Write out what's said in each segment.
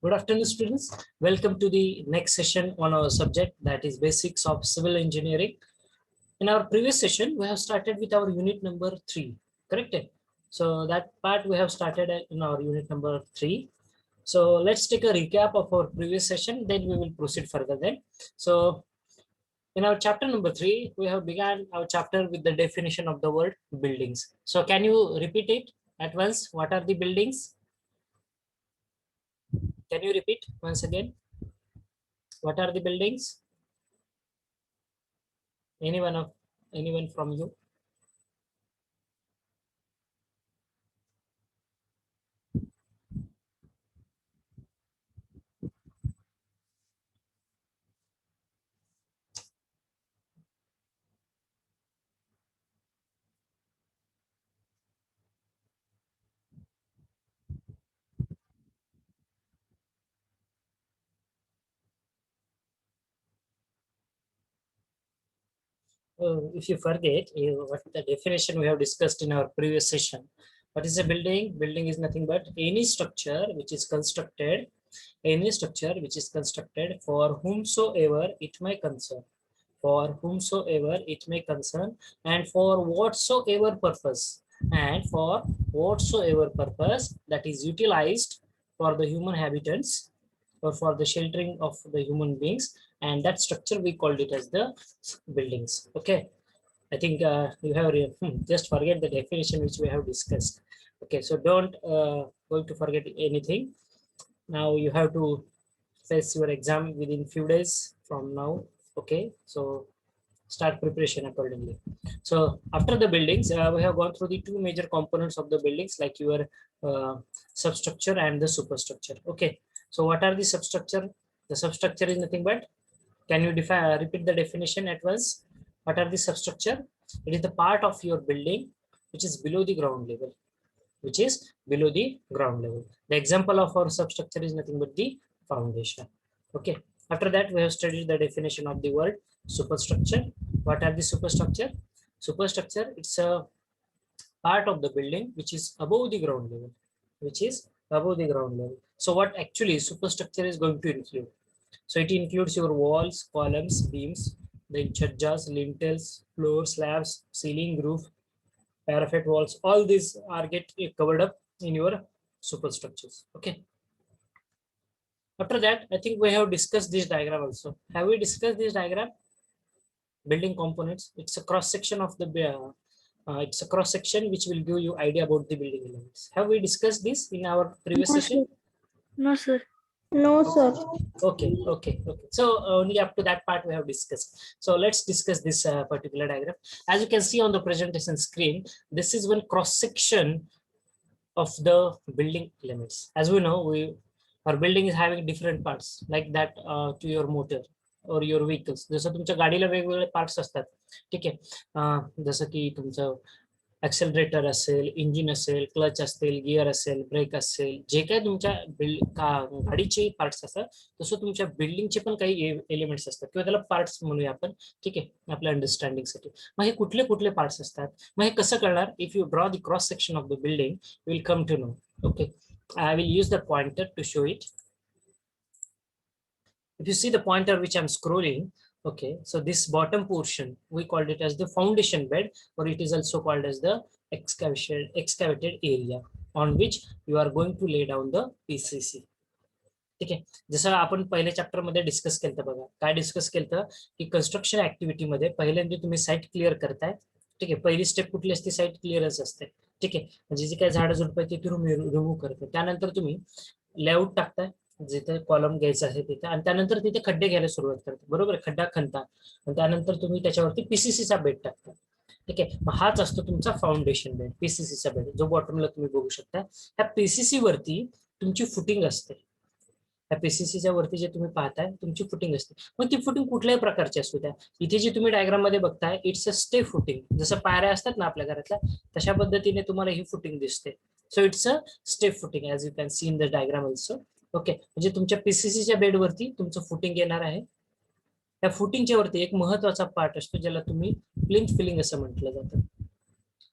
Good afternoon, students. Welcome to the next session on our subject, that is basics of civil engineering. In our previous session, we have started with our unit number 3, correct? So that part we have started in our unit number 3. So let's take a recap of our previous session, then we will proceed further then. So in our chapter number 3, we have begun our chapter with the definition of the word buildings. So can you repeat it at once? What are the buildings? Can you repeat once again? What are the buildings? Anyone from you? If you forget what the definition we have discussed in our previous session, what is a building? Building is nothing but any structure which is constructed, for whomsoever it may concern, and for whatsoever purpose, that is utilized for the human habitants or for the sheltering of the human beings, and that structure we called it as the buildings. Okay, I think you have just forget the definition which we have discussed. Okay, so don't going to forget anything. Now you have to face your exam within few days from now. Okay, so start preparation accordingly. So after the buildings, we have gone through the two major components of the buildings, like your substructure and the superstructure. Okay, so what are the substructure? The substructure is nothing but, can you define, repeat the definition at once? What are the substructure? It is the part of your building which is below the ground level. The example of our substructure is nothing but the foundation. Okay. After that, we have studied the definition of the word superstructure. What are the superstructure? Superstructure, it's a part of the building which is above the ground level. So what actually superstructure is going to include? So it includes your walls, columns, beams, then chajjas, lintels, floor, slabs, ceiling, roof, parapet walls. All these are get covered up in your superstructures. Okay. After that, I think we have discussed this diagram also. Have we discussed this diagram? Building components. It's a cross section of the which will give you idea about the building elements. Have we discussed this in our previous session? No, sir. No, sir. Okay. So only up to that part we have discussed. So let's discuss this particular diagram. As you can see on the presentation screen, this is one cross section of the building elements. As we know, our building is having different parts, like that to your motor or your vehicles. जसं तुमच्या गाडीला वेगवेगळे parts असतात, ठीक आहे. जसं की तुमचं ऍक्सेलरेटर असेल, इंजिन असेल, क्लच असेल, गिअर असेल, ब्रेक असेल, जे काही तुमच्या गाडीचे पार्ट्स असतात, तसं तुमच्या बिल्डिंगचे पण काही एलिमेंट्स असतात, किंवा त्याला पार्ट्स म्हणूया आपण, ठीक आहे, आपल्या अंडरस्टँडिंग साठी. मग हे कुठले कुठले पार्ट्स असतात, मग हे कसं कळणार? If you draw the cross section of the building, you will come to know. Okay, I will use the pointer to show it. If you see the pointer which I'm scrolling, okay, so this bottom portion, we called it as the foundation bed, or it is also called as the excavated area on which you are going to lay down the PCC. ठीक आहे. जसं आपण पहिल्या chapter मध्ये discuss केलं, बघा काय discuss केलं की कन्स्ट्रक्शन ऍक्टिव्हिटी मध्ये पहिल्यांदा तुम्ही साईट क्लिअर करताय. ठीक आहे, पहिली स्टेप कुठली असते? साईट क्लिअरच असते. ठीक आहे, म्हणजे जे काही झाडं झुडपं आहे ते रिमूव्ह करते. त्यानंतर तुम्ही लेआउट टाकताय, जिथे कॉलम घ्यायचा आहे तिथे, आणि त्यानंतर तिथे खड्डे घ्यायला सुरुवात करता. बरोबर, खड्डा खणता, आणि त्यानंतर तुम्ही त्याच्यावरती पीसीसीचा बेड टाकता. ठीक आहे, मग हाच असतो तुमचा फाउंडेशन बेड, पीसीसीचा बेड, जो बॉटमला तुम्ही बघू शकता. ह्या पीसीसी वरती तुमची फुटिंग असते. त्या पीसीसीच्या वरती जे तुम्ही पाहताय तुमची फुटिंग असते. मग ती फुटिंग कुठल्याही प्रकारची असू द्या. इथे जी तुम्ही डायग्राम मध्ये बघताय, इट्स अ स्टे फुटिंग. जसं पायऱ्या असतात ना आपल्या घरातल्या, तशा पद्धतीने तुम्हाला ही फुटिंग दिसते. So it's a stay footing, as you can see in the diagram also. Okay, म्हणजे तुमच्या पीसीसीच्या बेडवरती तुमचं फुटिंग येणार आहे. त्या फुटिंगच्या वरती एक महत्वाचा पार्ट असतो, ज्याला तुम्ही प्लिंथ फिलिंग असं म्हटलं जातं.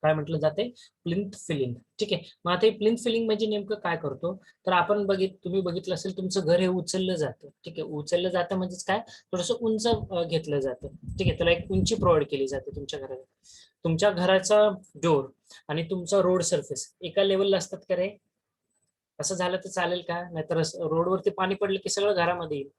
काय म्हटलं जाते, प्लिंथ फिलिंग. ठीक आहे, मग आता हे प्लिंथ फिलिंग म्हणजे नेमकं काय करतो, तर आपण तुम्ही बघितलं असेल तुमचं घर हे उचललं जातं. ठीक आहे, उचललं जातं म्हणजेच काय, थोडंसं उंच घेतलं जातं. ठीक आहे, त्याला एक उंची प्रोव्हाइड केली जाते तुमच्या घराला. तुमच्या घराचा डोर आणि तुमचा रोड सरफेस एका लेवलला असतात का रे? असं झालं तर चालेल का? नाहीतर रोडवरती पाणी पडलं की सगळं घरामध्ये येईल.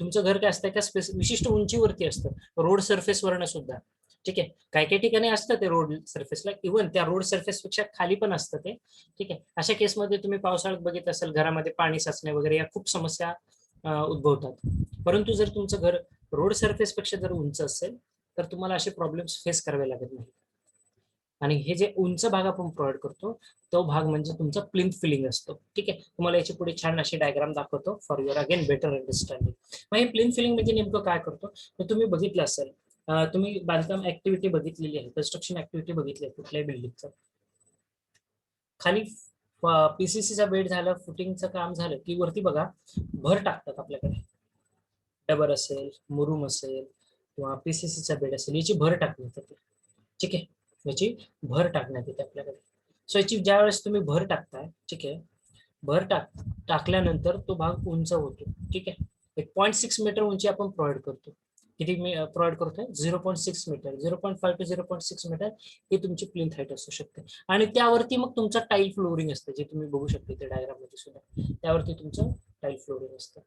तुमचं घर काय असतं, एका विशिष्ट उंचीवरती असतं, रोड सरफेस वरनं सुद्धा. ठीक आहे, काही काही ठिकाणी असतं ते रोड सरफेसला, इव्हन त्या रोड सरफेस पेक्षा खाली पण असतं ते. ठीक आहे, अशा केसमध्ये तुम्ही पावसाळ्यात बघित असेल घरामध्ये पाणी साचणे वगैरे या खूप समस्या उद्भवतात. परंतु जर तुमचं घर रोड सरफेस पेक्षा जर उंच असेल तर तुम्हाला असे प्रॉब्लेम्स फेस करावे लागत नाही. आणि हे जे उंच भाग आपण प्रोव्हाइड करतो तो भाग म्हणजे तुमचा प्लिंथ फिलिंग असतो. ठीक आहे, तुम्हाला याची पुढे छान अशी डायग्राम दाखवतो for your again better understanding. मग हे प्लिंथ फिलिंग म्हणजे नेमकं काय करतो, तर तुम्ही बघितलं असेल, तुम्ही बांधकाम ऍक्टिव्हिटी बघितलेली आहे, कन्स्ट्रक्शन ऍक्टिव्हिटी बघितली आहे कुठल्याही बिल्डिंगचं, खाली पीसीसीचा बेड झालं, फुटिंगचं काम झालं की वरती बघा भर टाकतात आपल्याकडे. डबर असेल, मुरुम असेल किंवा पीसीसीचा बेड असेल, याची भर टाकण्यात येते. ठीक आहे, याची भर टाकण्यात येते आपल्याकडे. सो याची ज्या वेळेस तुम्ही भर टाकताय, ठीक आहे, भर टाकल्यानंतर तो भाग उंच होतो. ठीक आहे, 1.6 मीटर उंची आपण प्रोव्हाइड करतो. किती प्रोव्हाइड करतोय, 0.6 मीटर, 0.5 to 0.6 मीटर ही तुमची प्लिंथ हाईट असू शकते. आणि त्यावरती मग तुमचं टाईल फ्लोरिंग असतं, जे तुम्ही बघू शकता त्या डायग्राम मध्ये सुद्धा, त्यावरती तुमचं टाईल फ्लोरिंग असतं.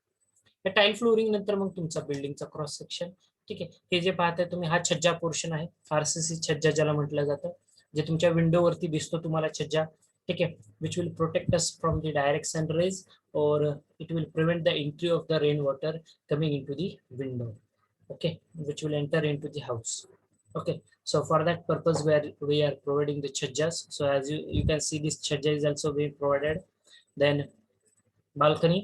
त्या टाईल फ्लोरिंग नंतर मग तुमचा बिल्डिंगचा क्रॉस सेक्शन. ठीक आहे, हे जे पाहताय तुम्ही हा छज्जा पोर्शन आहे, आरसीसी छज्जा ज्याला म्हटलं जातं, जे तुमच्या विंडोवरती दिसतो तुम्हाला छज्जा. ठीक आहे, which will protect us from the direct sun rays, or it will prevent the entry of the rainwater coming into the window. Okay, which will enter into the house. Okay, so for that purpose we are providing the chhajjas. So as you can see, this chhajja is also being provided. Then balcony,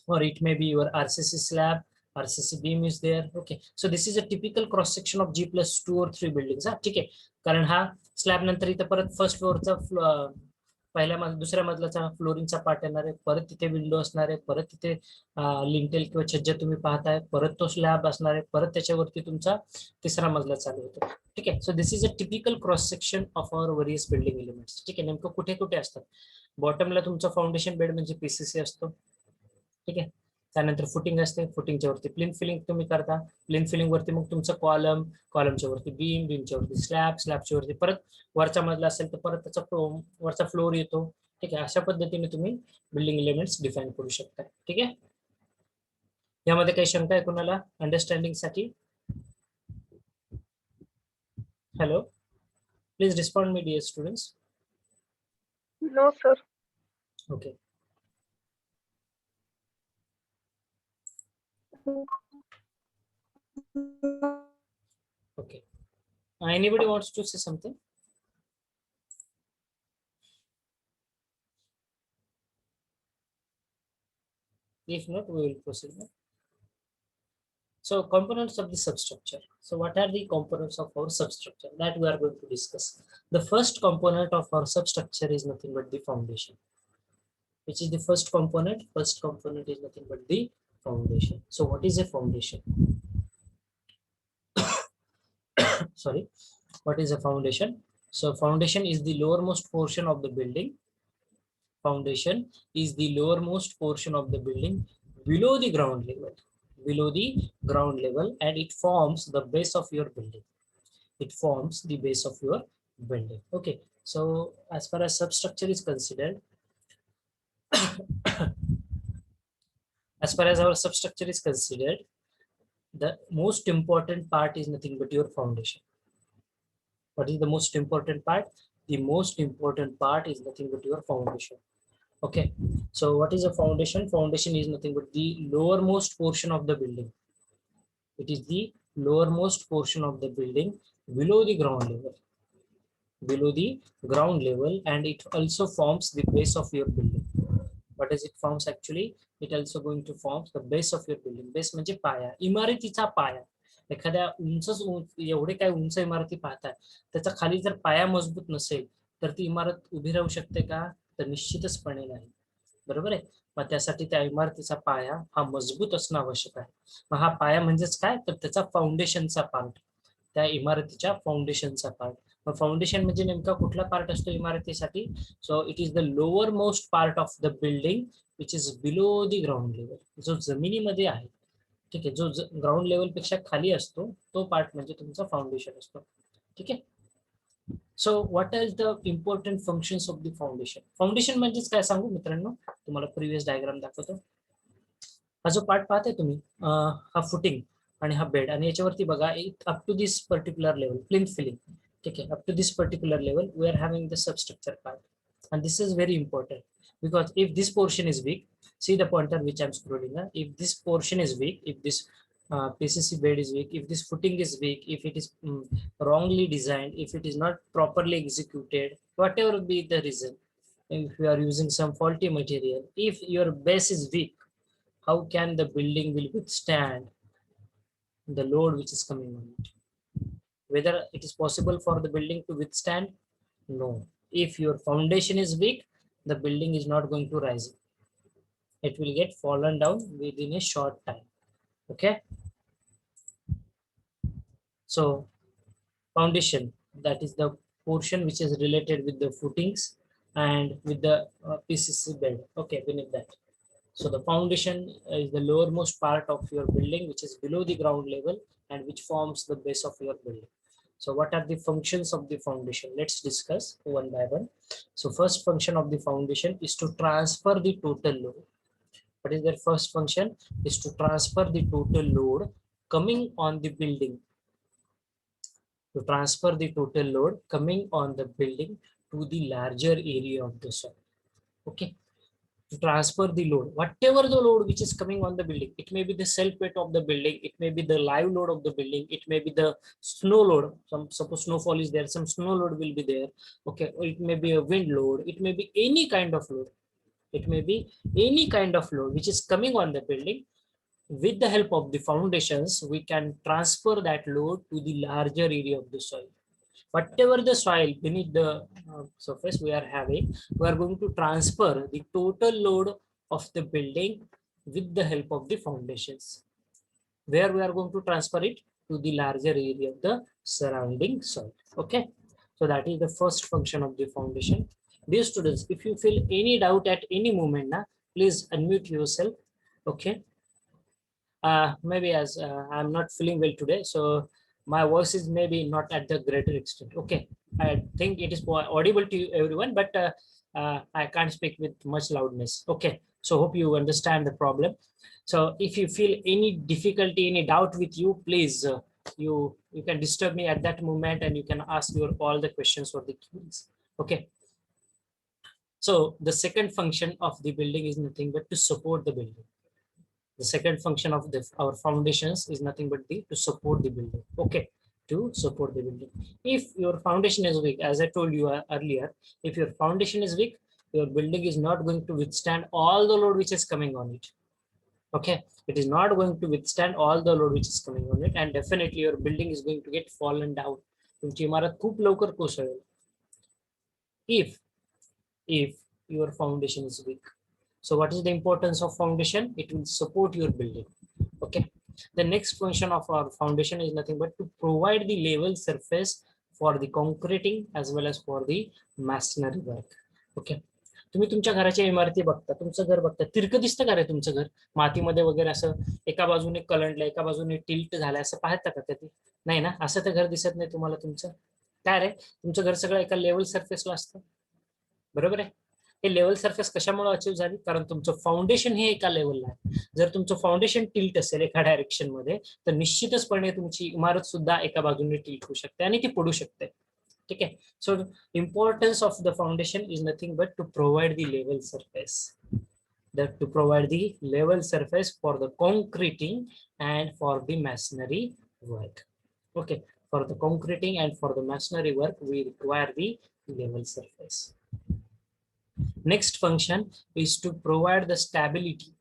or it may be your RCC slab, RCC beam is there. Okay, so this is a typical cross section of G plus 2 or 3 buildings. ठीक आहे, कारण हा slab नंतर इथं परत first फ्लोअरचा पहिल्या दुसऱ्या मजल्याचा फ्लोरिंगचा part येणार आहे, परत तिथे विंडो असणार आहे, परत तिथे लिंटेल किंवा छज्जा तुम्ही पाहताय, परत तो स्लॅब असणार आहे, परत त्याच्यावरती तुमचा तिसरा मजला चालू होतो. ठीक आहे, so this is a typical cross section of our various building elements. ठीक आहे, नेमकं कुठे कुठे असतात, बॉटमला तुमचा फाउंडेशन बेड म्हणजे पीसीसी असतो. ठीक आहे, त्यानंतर फुटिंग असते, फुटिंगच्या वरती प्लिंथ फिलिंग तुम्ही करता, प्लिंथ फिलिंग वरती मग तुमचं कॉलम, कॉलमच्या वरती बीम, बीमच्या वरती स्लॅब, स्लॅबच्या वरती परत वरचा मजला असेल तर परत त्याचा वरचा फ्लोर येतो. ठीक आहे, अशा पद्धतीने तुम्ही बिल्डिंग एलिमेंट्स डिफाईन करू शकता. ठीक आहे, यामध्ये काही शंका आहे कोणाला अंडरस्टँडिंग साठी? Hello, please respond me dear students. No, sir. Okay, okay. Anybody wants to say something? If not, we will proceed. So components of the substructure. So what are the components of our substructure that we are going to discuss? The first component of our substructure is nothing but the foundation. Which is the first component? First component is nothing but the foundation. So what is a foundation? Sorry, what is a foundation? So foundation is the lowermost portion of the building. Foundation is the lowermost portion of the building below the ground level. Below the ground level, and it forms the base of your building. It forms the base of your building. Okay, so as far as substructure is considered, as far as our substructure is considered, the most important part is nothing but your foundation. What is the most important part? The most important part is nothing but your foundation. Okay, so what is a foundation? Foundation is nothing but the lowermost portion of the building. It is the lowermost portion of the building below the ground level. Below the ground level, and it also forms the base of your building. What does it forms actually? It also going to form the base of your building. Base म्हणजे पाया, इमारतीचा पाया. एखाद्या एवढे काय उंच इमारती पाहतात, त्याचा खाली जर पाया मजबूत नसेल तर ती इमारत उभी राहू शकते का? तर निश्चितचपणे नाही. बरोबर आहे, मग त्यासाठी त्या इमारतीचा पाया हा मजबूत असणं आवश्यक आहे. मग हा पाया म्हणजेच काय, तर त्याचा फाउंडेशनचा पार्ट, त्या इमारतीच्या फाउंडेशनचा पार्ट. फाउंडेशन म्हणजे नेमका कुठला पार्ट असतो इमारतीसाठी? So it is the lower most part of the building which is below the ground level. जो जमिनीमध्ये आहे, ठीक आहे, जो ग्राउंड लेवल पेक्षा खाली असतो तो पार्ट म्हणजे तुमचा फाउंडेशन असतो. ठीक आहे. So what is the important functions of the foundation? Foundation म्हणजेच काय सांगू मित्रांनो, तुम्हाला प्रिव्हियस डायग्राम दाखवतो. हा जो पार्ट पाहताय तुम्ही, हा फुटिंग आणि हा बेड, आणि याच्यावरती बघा up to this particular level plinth filling. ठीक आहे, up to this particular level we are having the substructure part, and this is very important because if this portion is weak, see the pointer which I'm scrolling, if this portion is weak, if this PCC bed is weak, if this footing is weak, if it is wrongly designed, if it is not properly executed, whatever be the reason, if you are using some faulty material, if your base is weak, how can the building will withstand the load which is coming on it? Whether it is possible for the building to withstand? No. If your foundation is weak, the building is not going to rise. It will get fallen down within a short time. Okay. So foundation, that is the portion which is related with the footings and with the PCC bed. Okay, beneath that. So the foundation is the lowermost part of your building, which is below the ground level and which forms the base of your building. So what are the functions of the foundation? Let's discuss one by one. So first function of the foundation is to transfer the total load. What is their first function? Is to transfer the total load coming on the building. To transfer the total load coming on the building to the larger area of the soil. Okay. To transfer the load, whatever the load which is coming on the building, it may be the self weight of the building, it may be the live load of the building, it may be the snow load. Suppose snowfall is there, some snow load will be there. Okay, or it may be a wind load, it may be any kind of load, it may be any kind of load which is coming on the building. With the help of the foundations, we can transfer that load to the larger area of the soil. Whatever the soil beneath the surface we are having, we are going to transfer the total load of the building with the help of the foundations, where we are going to transfer it to the larger area of the surrounding soil. Okay, so that is the first function of the foundation. Dear students, if you feel any doubt at any moment, please unmute yourself. Okay. Maybe as I'm not feeling well today, so my voice is maybe not at the greater extent. Okay, I think it is audible to you, everyone, but I can't speak with much loudness. Okay, so hope you understand the problem. So if you feel any difficulty, any doubt with you, please you can disturb me at that moment, and you can ask your all the questions or the queries. Okay. So the second function of the building is nothing but to support the building. The second function of our foundations is nothing but to support the building. Okay, to support the building. If your foundation is weak, as I told you earlier, if your foundation is weak, your building is not going to withstand all the load which is coming on it. Okay, it is not going to withstand all the load which is coming on it, and definitely your building is going to get fallen down. तुमची इमारत खूप लवकर कोसळेल if your foundation is weak. So what is the importance of foundation? It will support your building. Okay. The next function of our foundation is nothing but to provide the level surface for the concreting as well as for the masonry work. Okay. तुम्ही तुमच्या घराच्या इमारती बघता, तुमचं घर बघता, तिरकं दिसतं का रे तुमचं घर? मातीमध्ये वगैरे असं एका बाजूने कलंडलं, एका बाजूने टिल्ट झालं, असं पाहता का कधी? नाही ना, असं तर घर दिसत नाही तुम्हाला तुमचं. काय रे, तुमचं घर सगळं एका लेवल सरफेसला असतं, बरोबर आहे? हे लेवल सरफेस कशामुळे अचीव झाली? कारण तुमचं फाउंडेशन हे एका लेवलला आहे. जर तुमचं फाउंडेशन टिल्ट असेल एका डायरेक्शन मध्ये, तर निश्चितचपणे तुमची इमारत सुद्धा एका बाजूने टिल्ट होऊ शकते आणि ती पडू शकते. ठीक आहे. So importance of the foundation is nothing but to provide the level surface, to provide the level surface for the concreting and for the masonry work. Okay, for the concreting and for the masonry work we require the level surface. Next function is to provide the stability,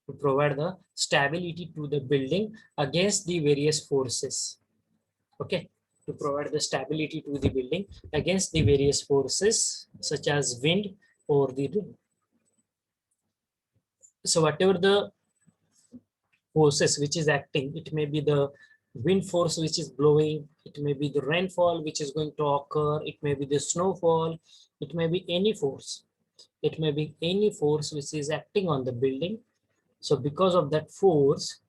to the building against the various forces. Okay, to provide the stability to the building against the various forces such as wind or the rain. So whatever the forces which is acting, it may be the wind force which is blowing, it may be the rainfall which is going to occur, it may be the snowfall, it may be any force, it may be any force which is acting on the building. So because of that force,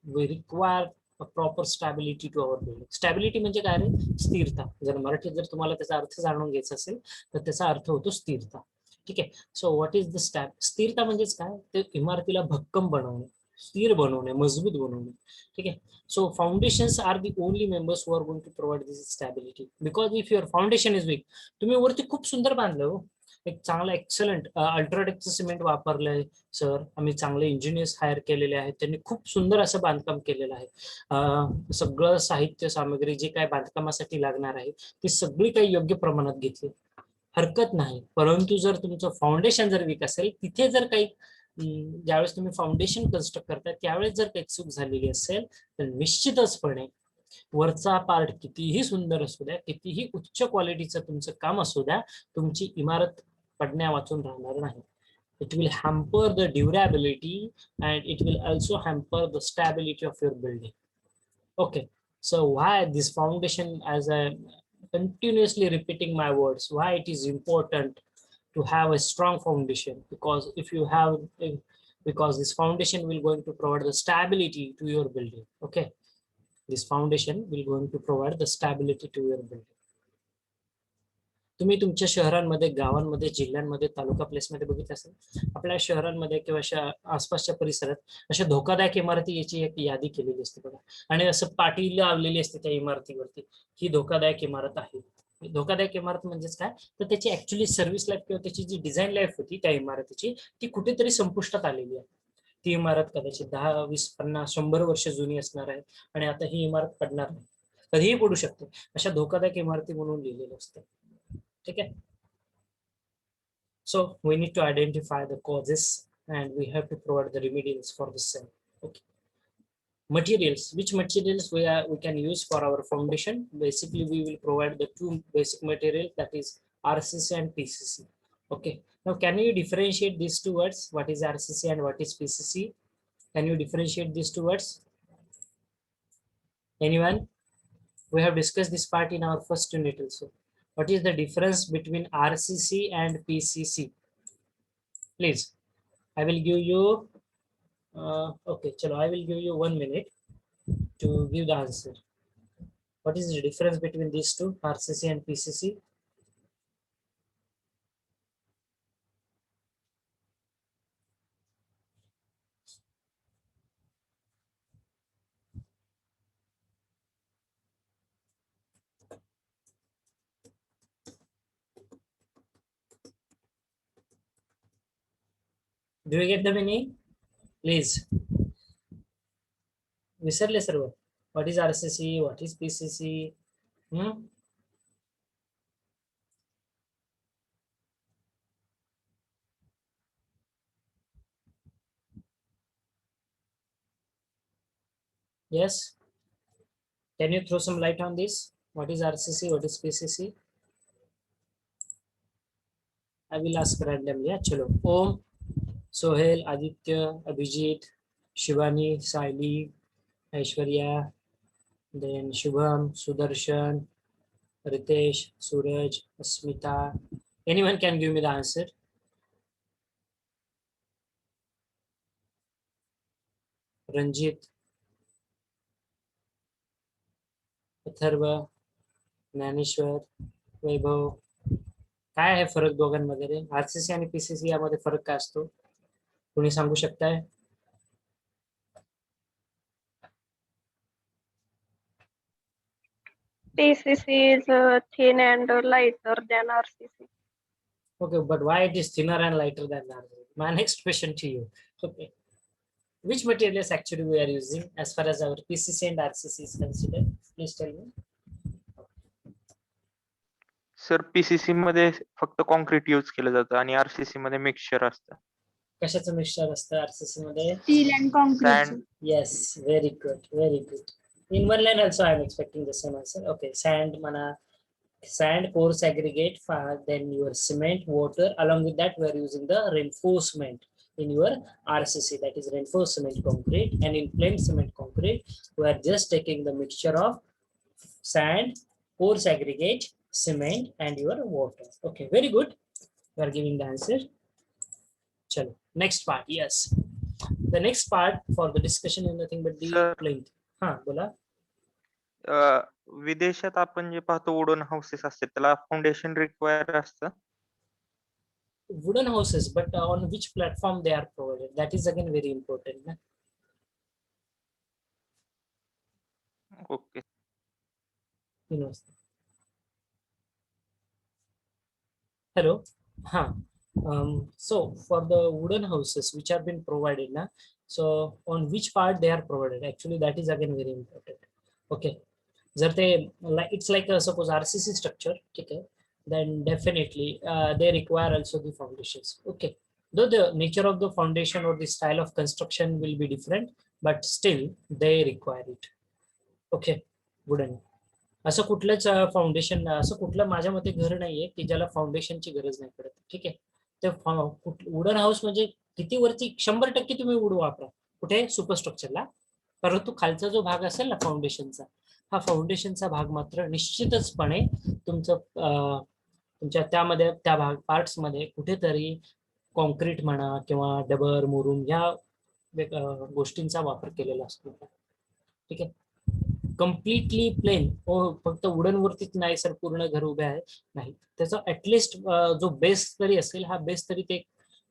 we require a proper stability to our building. Stability म्हणजे काय रे? स्थिरता. जर मराठीत जर तुम्हाला त्याचा अर्थ जाणून घ्यायचा असेल तर त्याचा अर्थ होतो स्थिरता. ठीक आहे. सो व्हॉट इज द स्थिरता म्हणजेच काय? ते इमारतीला भक्कम बनवणे, स्थिर बनवणे, मजबूत बनवणे. ठीक आहे. So foundations are the only members who are going to provide this stability. Because if your foundation is weak, तुम्ही वरती खूप सुंदर बांधलं हो, एक चांगला एक्सलंट अल्ट्राटेकचं सिमेंट वापरलंय सर, आम्ही चांगले इंजिनियर्स हायर केलेले आहेत, त्यांनी खूप सुंदर असं बांधकाम केलेलं आहे. सगळं साहित्य सामग्री जे काय बांधकामासाठी लागणार आहे ती सगळी काही योग्य प्रमाणात घेतली, हरकत नाही. परंतु जर तुमचं फाउंडेशन जर वीक असेल, तिथे जर काही ज्यावेळेस तुम्ही फाउंडेशन कन्स्ट्रक्ट करता त्यावेळेस जर काही चूक झालेली असेल तर निश्चितचपणे वरचा पार्ट कितीही सुंदर असू द्या, कितीही उच्च क्वालिटीचं तुमचं काम असू द्या, तुमची इमारत पडण्या वाचून राहणार नाही. It will hamper the durability and it will also hamper the stability of your building. Okay, so why this foundation, as I continuously repeating my words, why it is important to have a strong foundation? Because if you have because this foundation will going to provide the stability to your building. Okay, this foundation will going to provide the stability to your building. तुम्ही तुमच्या शहरांमध्ये, गावांमध्ये, जिल्ह्यांमध्ये, तालुका प्लेसमध्ये बघितलं असेल, आपल्या शहरांमध्ये किंवा आसपासच्या परिसरात अशा धोकादायक इमारती याची एक यादी केलेली असते बघा, आणि असं पाटी लावलेली असते त्या इमारतीवरती, ही धोकादायक इमारत आहे. धोकादायक इमारत म्हणजेच काय, तर त्याची ऍक्च्युअली सर्व्हिस लाईफ किंवा त्याची जी डिझाईन लाईफ होती त्या इमारतीची, ती कुठेतरी संपुष्टात आलेली आहे. ती इमारत कदाचित 10, 20, 50, 100 वर्ष जुनी असणार आहे आणि आता ही इमारत पडणार नाही, कधीही पडू शकते. अशा धोकादायक इमारती म्हणून लिहिलेलं असतं. ठीक आहे. So we need to identify the causes and we have to provide the remedies for the same. Okay. Materials, which materials we can use for our foundation? Basically we will provide the two basic materials, that is RCC and PCC. Okay, now can you differentiate these two words? What is RCC and what is PCC? Can you differentiate these two words? Anyone? We have discussed this part in our first unit also. What is the difference between RCC and PCC? Please, I will give you okay, chalo, I will give you 1 minute to give the answer. What is the difference between these two, RCC and PCC? Do you get the meaning? Please. विसरले सर्व. What is RCC? What is PCC? Yes. Can you throw some light on this? What is RCC? What is PCC? I will ask randomly. Yeah, chalo. Om, Sohel, Aditya, Abhijit, Shivani, Saili, Aishwarya, then Shubham, Sudarshan, Ritesh, Suraj, Asmita. Anyone can give me the answer? Ranjit, Atharva, Dnyaneshwar, वैभव. काय आहे फरक दोघांमध्ये रे? RCC आणि PCC यामध्ये फरक काय असतो? कोणी सांगू शकताय? PCC is thin and lighter than RCC. Okay, but why it is thinner and lighter than RCC? My next question to you. Okay, which materials actually we are using as far as our PCC and RCC is considered? Please tell me. Sir PCC मध्ये फक्त concrete use केलं जातं आणि RCC मध्ये mixture असतं. कशाचं mixture असतं RCC मध्ये? Steel and concrete. Sand. Yes, very good, very good. In one line also I am expecting the same answer. Okay, sand mana, sand, coarse aggregate, then your cement, water. Along with that we are using the reinforcement. in your RCC, that is reinforced cement concrete, and in plain cement concrete, we are just taking the mixture of sand, porous aggregate, cement, and your water. Okay, very good. You are giving the answer. Chalo. Next part, yes. The next part for the discussion is nothing but the Sir. plain. Ha, bola. विदेशात आपण जे पाहतो wooden houses असतात त्याला foundation require असतं. Wooden houses, but on which platform they are provided? That is again very important. Na? Okay. You know. Hello. Huh. So for the wooden houses which have been provided, na, so on which part they are provided? Actually, that is again very important. Okay. Jar they, like it's like a, suppose RCC structure, okay, then definitely they require also the foundations. Okay. Though the nature of the foundation or the style of construction will be different, but still they require it. Okay. Wooden. असं कुठलंच foundation असं कुठलं माझ्या मते घर नाहीये की ज्याला फाउंडेशनची गरज नाही पडत. ठीक आहे. ते वुडन हाऊस म्हणजे किती वरती 100% तुम्ही वूड वापरा कुठे सुपरस्ट्रक्चरला, परंतु खालचा जो भाग असेल ना फाउंडेशनचा, हा फाउंडेशनचा भाग मात्र निश्चितचपणे तुमचं तुमच्या त्यामध्ये त्या भाग पार्ट्स मध्ये कुठेतरी कॉन्क्रीट म्हणा किंवा डबर मुरुम या गोष्टींचा वापर केलेला असतो. ठीक आहे. कम्प्लिटली प्लेन फक्त वुडन वरतीच नाही सर पूर्ण घर उभे आहे नाही, त्याचा ऍटलिस्ट जो बेस तरी असेल, हा बेस तरी ते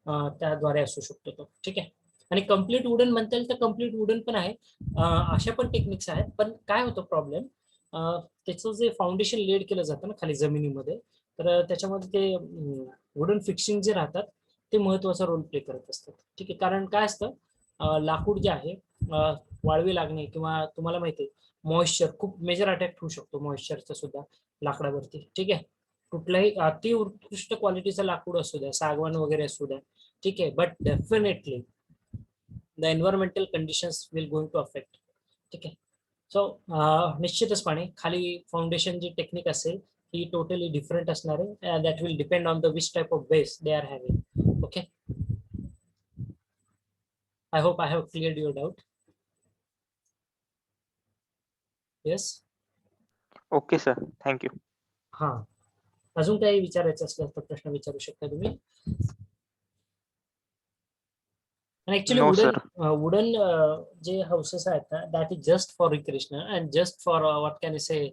त्याद्वारे असू शकतो तो. ठीक आहे. आणि कम्प्लीट वुडन म्हणता येईल तर कम्प्लीट वुडन पण आहे, अशा पण टेक्निक्स आहेत. पण काय होतं प्रॉब्लेम, त्याचं जे फाउंडेशन लेड केलं जातं ना खाली जमिनीमध्ये, तर त्याच्यामध्ये ते वुडन फिक्सिंग जे राहतात ते महत्वाचा रोल प्ले करत असतात. ठीक आहे. कारण काय असतं, लाकूड जे आहे वाळवी लागणे किंवा तुम्हाला माहिती आहे मॉइश्चर खूप मेजर अटॅक होऊ शकतो मॉइश्चरचा सुद्धा लाकडावरती. ठीक आहे. कुठलाही अति उत्कृष्ट क्वालिटीचं लाकूड असू द्या, सागवान वगैरे असू द्या. ठीक आहे. But definitely the environmental conditions will going to affect. ठीक आहे. सो निश्चितचपणे खाली फाउंडेशन जी टेक्निक असेल ही टोटली डिफरंट असणार आहे. That will depend on the which type of base they are having. Okay. I hope I have cleared your doubt. Yes. Okay sir, thank you. हा, अजून काही विचारायचं असलं तर प्रश्न विचारू शकता तुम्ही. आणि ऍक्च्युली वुडन जे हाऊसेस आहेत ना, that is just for recreational and just for what can I say,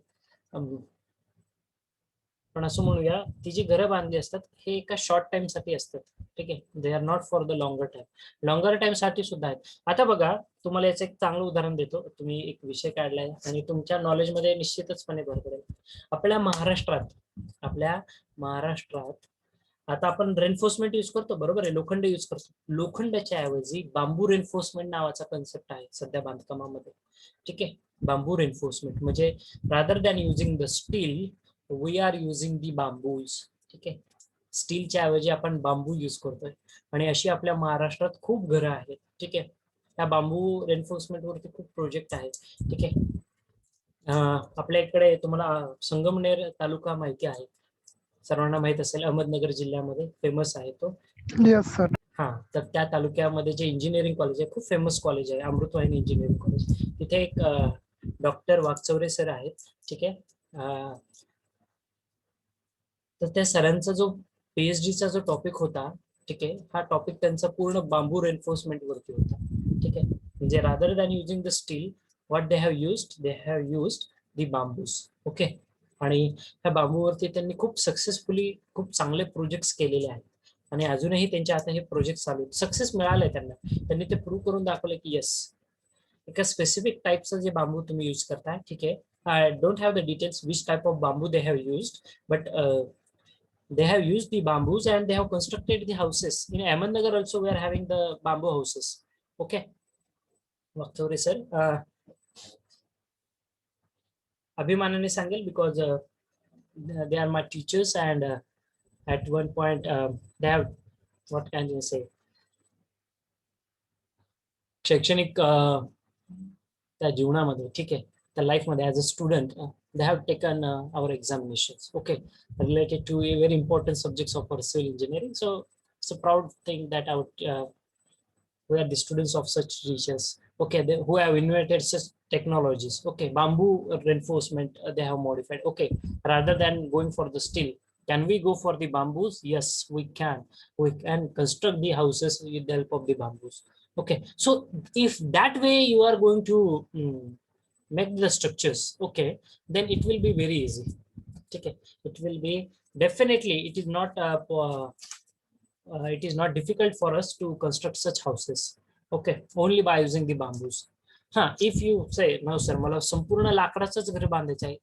पण असं म्हणूया ती जी घरं बांधली असतात हे एका शॉर्ट टाइम साठी असतात. ठीक आहे. They are not for the longer time. Longer time साठी सुद्धा आहेत. आता बघा तुम्हाला याचं एक चांगलं उदाहरण देतो. तुम्ही एक विषय काढलाय आणि तुमच्या नॉलेजमध्ये निश्चितचपणे भर पडेल. आपल्या महाराष्ट्रात आता आपण रेनफोर्समेंट यूज करतो, बरोबर आहे, लोखंड यूज करतो. लोखंडाच्या ऐवजी बांबू रेनफोर्समेंट नावाचा कन्सेप्ट आहे सध्या बांधकामामध्ये. ठीक आहे. बांबू रेनफोर्समेंट म्हणजे rather than using the steel we are using the bamboos. ठीक आहे. स्टीलच्या ऐवजी आपण बांबू यूज करतोय आणि अशी आपल्या महाराष्ट्रात खूप घरं आहेत. ठीक आहे. त्या बांबू रेनफोर्समेंट वरती खूप प्रोजेक्ट आहेत. ठीक आहे. आपल्या इकडे तुम्हाला संगमनेर तालुका माहिती आहे, सर्वांना माहित असेल, अहमदनगर जिल्ह्यामध्ये फेमस आहे तो. Yes sir. हा, तर त्या तालुक्यामध्ये जे इंजिनिअरिंग कॉलेज आहे, खूप फेमस कॉलेज आहे, अमृतवाहिनी इंजिनिअरिंग कॉलेज. तिथे एक डॉक्टर वागचौरे सर आहेत. ठीक आहे. तर त्या सरांचा जो पीएचडीचा जो टॉपिक होता, ठीक आहे, हा टॉपिक त्यांचा पूर्ण बांबू रेनफोर्समेंट वरती होता. ठीक आहे. म्हणजे rather than using the steel what they have used the bamboos. Okay. आणि ह्या बांबूवरती त्यांनी खूप सक्सेसफुली खूप चांगले प्रोजेक्ट्स केलेले आहेत आणि अजूनही त्यांच्या आता हे प्रोजेक्ट चालू आहेत. सक्सेस मिळालंय त्यांना. त्यांनी ते प्रूव्ह करून दाखवलं की येस, एका स्पेसिफिक टाईपचं जे बांबू तुम्ही यूज करताय. ठीक आहे. I don't have the details which type of bamboo they have used, but they have used the bamboos and they have constructed the houses. In Ahmednagar also we are having the bamboo houses. Okay. Sorry sir. Abhimanane सांगेल because they are my teachers and at one point they have, what can you say, शैक्षणिक त्या जीवनामध्ये, ठीक आहे, त्या life मध्ये as a student they have taken our examinations, okay, related to a very important subjects of our civil engineering. So it's a proud thing that I would We are the students of such teachers. Okay, who have invented such technologies. Okay, bamboo reinforcement they have modified. Okay, rather than going for the steel, can we go for the bamboos? Yes, we can. We can construct the houses with the help of the bamboos. Okay, so if that way you are going to make the structures, okay, then it will be very easy. Okay, it will be definitely, it is not difficult for us to construct such houses. Okay, only by using the bamboos. If you say no sir, मला संपूर्ण लाकडाचंच घर बांधायचं आहे,